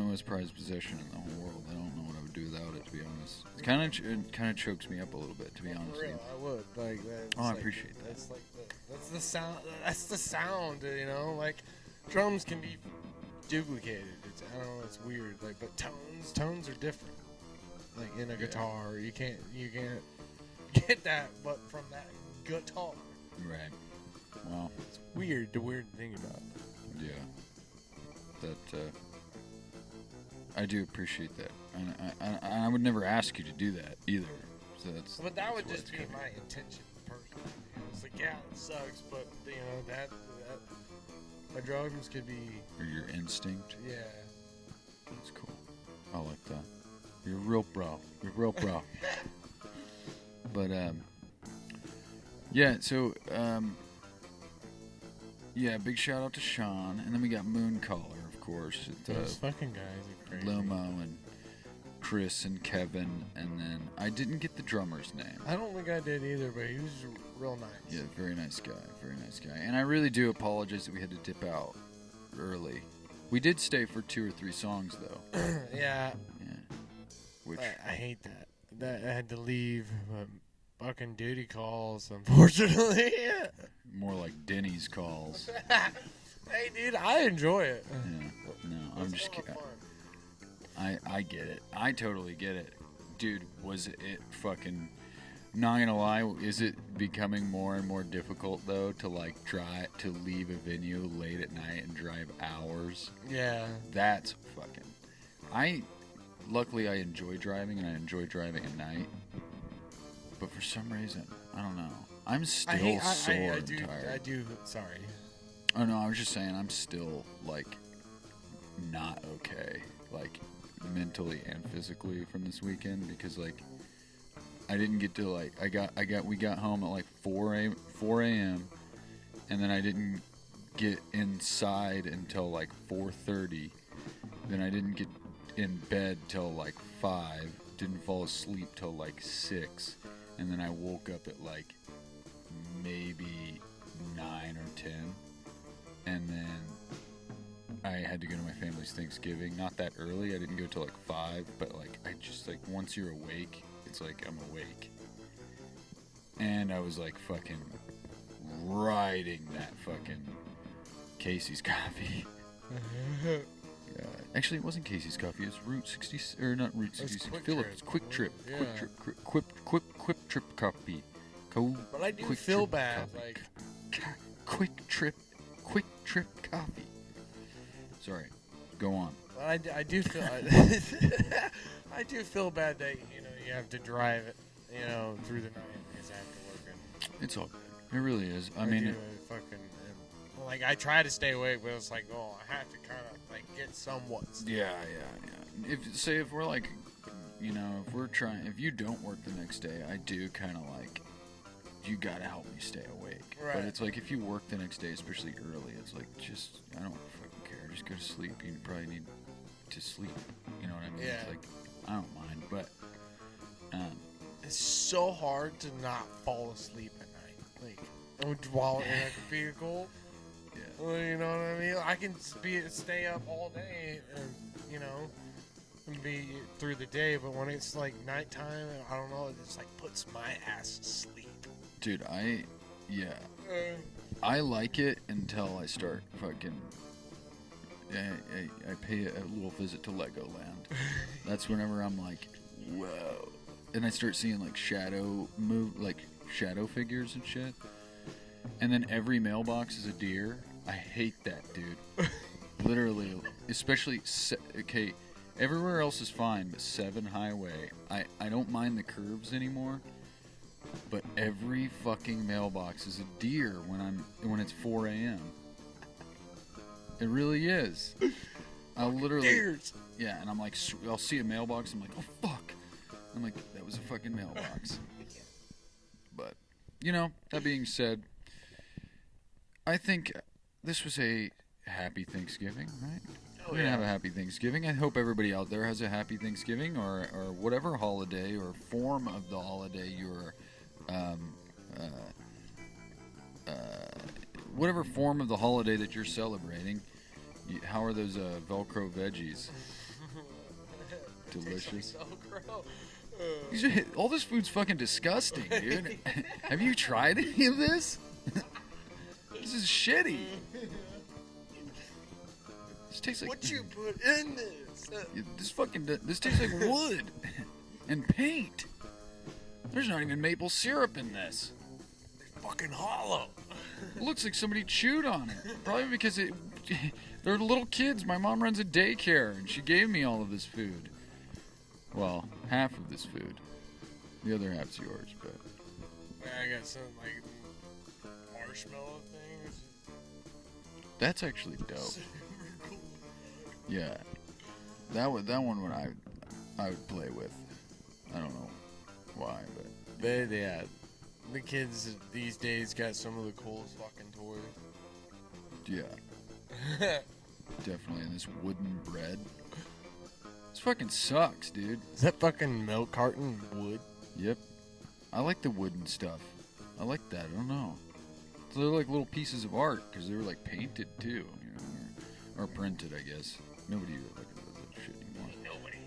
most prized possession in the whole world. I don't know what I would do without it, to be honest. It kind of chokes me up a little bit, to be honest. For real, I would like that. Oh, I appreciate that. That's like that's the sound. That's the sound. Like drums can be duplicated. I don't know. It's weird. Like, but tones are different. Like in a guitar, you can't get that, but from that guitar. Right. Well, it's weird. The weird thing about it. Yeah. That I do appreciate that, and I would never ask you to do that either. So that's. But that would just be my intention, personally. It's like, yeah, it sucks, but that my drums could be. Or your instinct. Yeah. That's cool. I like that. You're real bro. But yeah. So yeah. Big shout out to Sean, and then we got MOONCALLER, of course. Those fucking guys are crazy. Lomo and Chris and Kevin, and then I didn't get the drummer's name. I don't think I did either, but he was real nice. Yeah, very nice guy, very nice guy. And I really do apologize that we had to dip out early. We did stay for 2 or 3 songs, though. Yeah. Yeah. Which I hate that. That I had to leave. Fucking duty calls, unfortunately. more like Denny's calls. Hey, dude, I enjoy it. Yeah. No, I'm just kidding. I get it. I totally get it. Dude, was it fucking... Not gonna lie, is it becoming more and more difficult, though, to, like, try to leave a venue late at night and drive hours? Yeah. That's fucking... Luckily, I enjoy driving, and I enjoy driving at night. But for some reason, I don't know. I'm still sore and tired. Sorry. Oh, no, I was just saying I'm still, like, not okay. Like, mentally and physically from this weekend because, like, I didn't get to, like, we got home at, like, 4 a.m. and then I didn't get inside until, like, 4:30. Then I didn't get in bed till, like, 5. Didn't fall asleep till, like, 6. And then I woke up at, like, maybe 9 or 10. And then I had to go to my family's Thanksgiving. Not that early. I didn't go till, like, 5. But, like, I just, like, once you're awake, it's like I'm awake. And I was, like, fucking riding that fucking Casey's coffee. Actually, it wasn't Casey's coffee. It was Route 60, or not Route 66. Phillips Quick Trip. Yeah. Quick Trip coffee. But I do feel bad, like Quick Trip coffee. Sorry, go on. Well, I do feel I do feel bad that you have to drive it through the night because I have to work. It's all good. It really is. I mean, like I try to stay awake, but it's like, oh, I have to kind of like get somewhat. Yeah. If we're like, if you don't work the next day, I do kind of like, you gotta help me stay awake. Right. But it's like if you work the next day, especially early, it's like just I don't fucking care. Just go to sleep. You probably need to sleep. You know what I mean? Yeah. It's like I don't mind, but it's so hard to not fall asleep at night, like while in a vehicle. Yeah. Well, you know what I mean? I can stay up all day and and be through the day, but when it's like nighttime, I don't know, it just like puts my ass to sleep. Dude, I like it until I start fucking. I pay a little visit to Legoland. That's whenever I'm like, whoa, and I start seeing like shadow figures and shit. And then every mailbox is a deer. I hate that, dude. Literally, especially everywhere else is fine, but 7 Highway. I don't mind the curves anymore. But every fucking mailbox is a deer when it's 4 a.m. It really is. I'll literally... Deers! Yeah, and I'm like, I'll see a mailbox, I'm like, oh, fuck. I'm like, that was a fucking mailbox. But, that being said, I think this was a happy Thanksgiving, right? We're going to have a happy Thanksgiving. I hope everybody out there has a happy Thanksgiving or whatever holiday or form of the holiday you're... whatever form of the holiday that you're celebrating. How are those Velcro veggies? Delicious. All this food's fucking disgusting, dude. Have you tried any of this? This is shitty. This tastes like... What you put in this? This tastes like wood and paint. There's not even maple syrup in this. It's fucking hollow. It looks like somebody chewed on it. Probably because they're little kids. My mom runs a daycare, and she gave me all of this food. Well, half of this food. The other half's yours, but... Yeah, I got some, like, marshmallow things. That's actually dope. Yeah. That one I would play with. I don't know why, but... The kids these days got some of the coolest fucking toys. Yeah. Definitely. And this wooden bread. This fucking sucks, dude. Is that fucking milk carton wood? Yep. I like the wooden stuff. I like that. I don't know. So they're like little pieces of art because they were like painted too, you know, or printed, I guess. Nobody does that shit anymore. Nobody.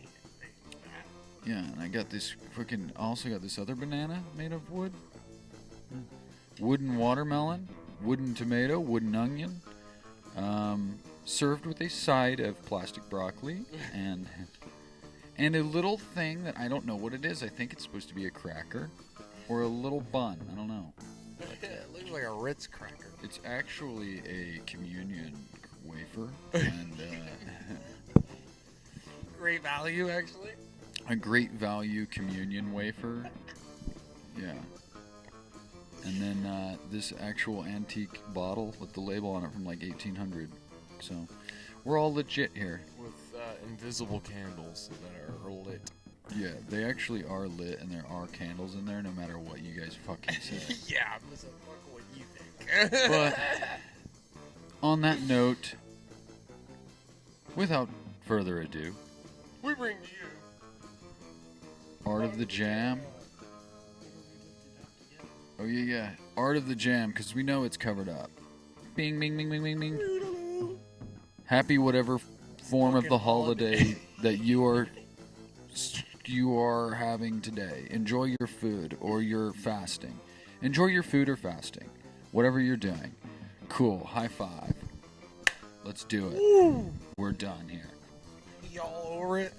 Yeah, and I got this fucking. Also got this other banana made of wood. Wooden watermelon, wooden tomato, wooden onion. Served with a side of plastic broccoli and a little thing that I don't know what it is. I think it's supposed to be a cracker or a little bun. I don't know. It looks like a Ritz cracker. It's actually a communion wafer and Great value, actually. a great value communion wafer. Yeah. And then this actual antique bottle with the label on it from like 1800. So we're all legit here. With invisible candles that are lit. Yeah, they actually are lit and there are candles in there no matter what you guys fucking say. Yeah, I'm just like, fuck what you think. But on that note, without further ado, we bring to you Art of the Jam. Oh yeah, Art of the Jam, because we know it's covered up. Bing, bing, bing, bing, bing, bing. Happy whatever form of the holiday that you are having today. Enjoy your food or you're fasting. Enjoy your food or fasting. Whatever you're doing. Cool. High five. Let's do it. Woo! We're done here. Y'all over it?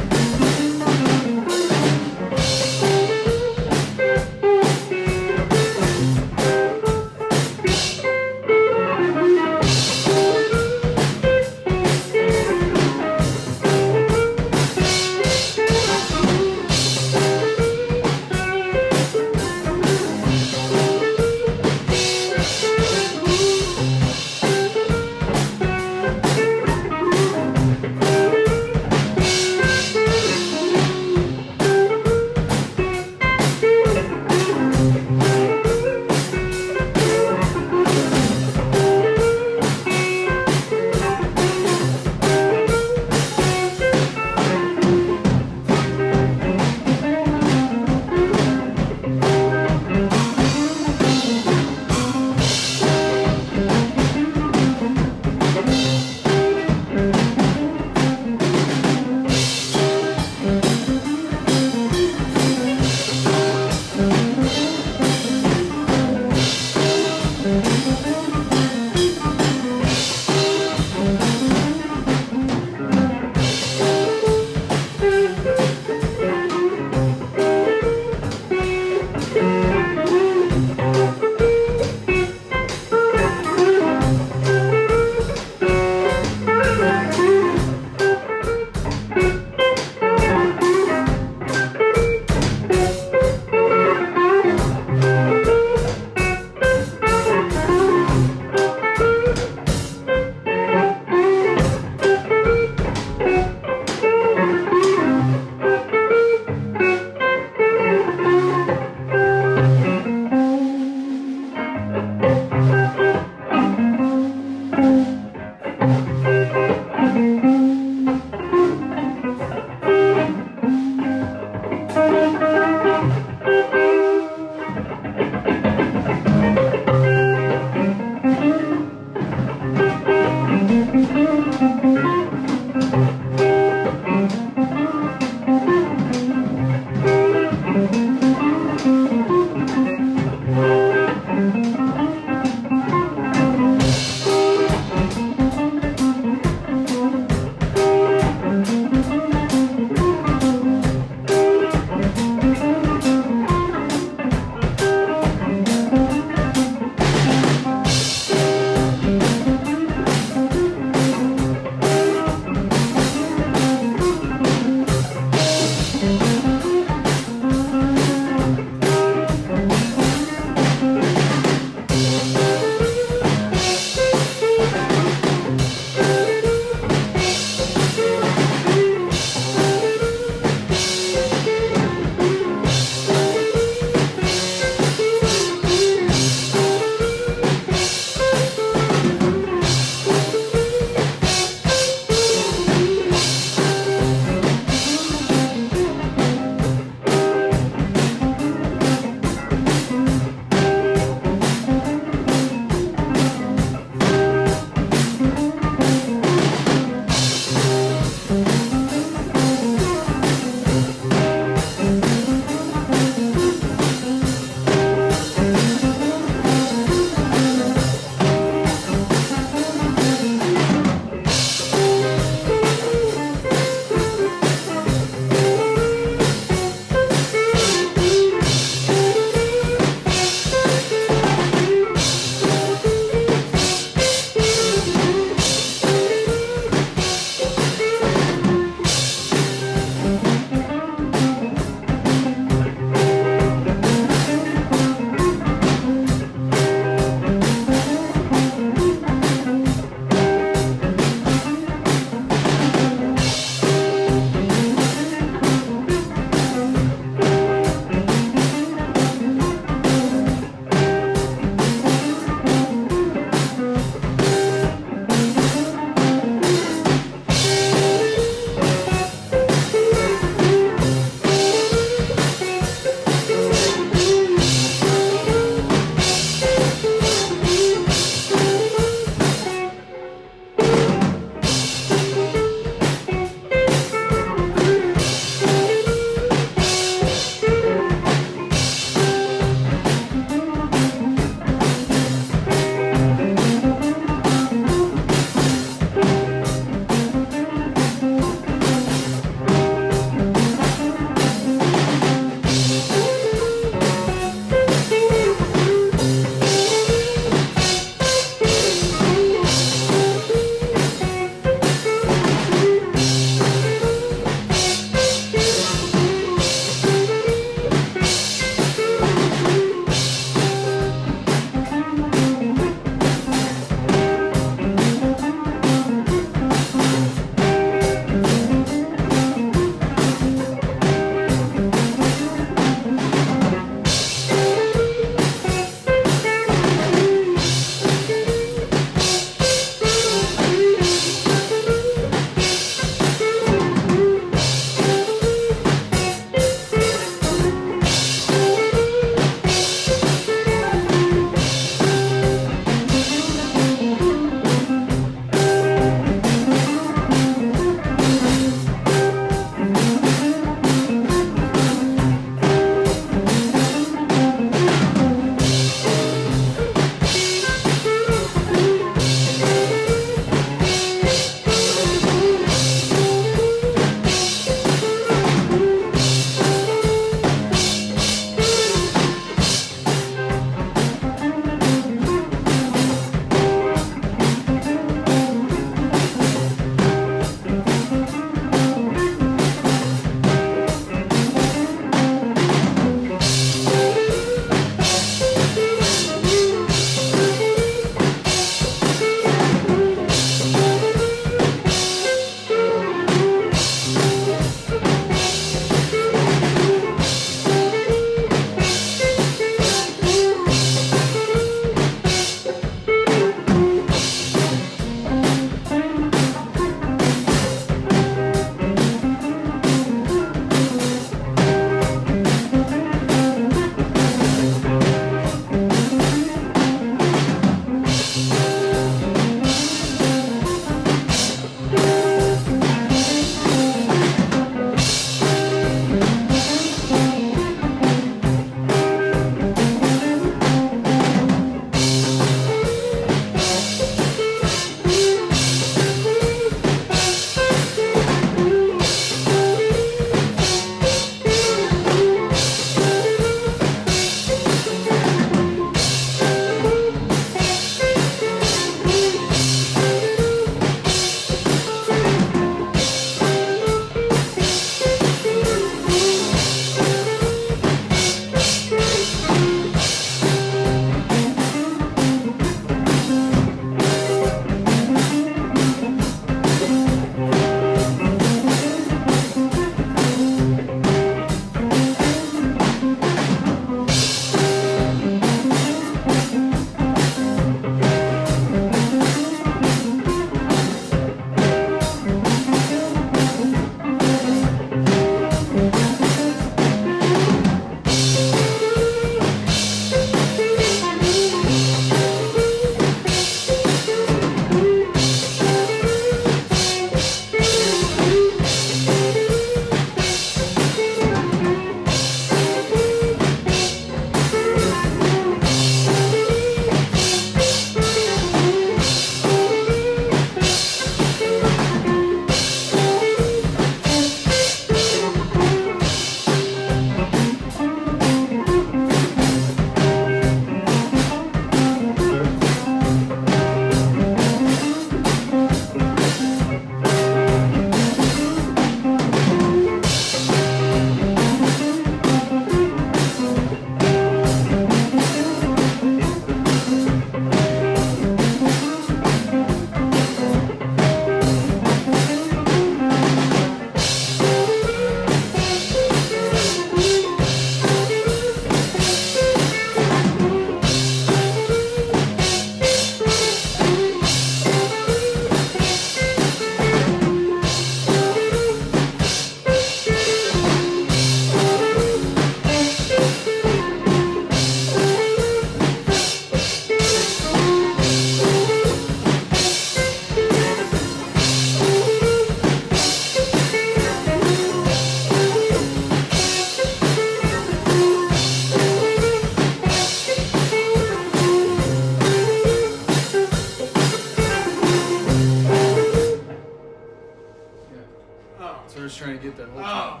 was trying to get that whole Oh.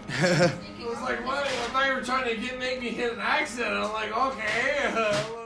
time. I was like, what? I thought you were trying to make me hit an accent. I'm like, okay.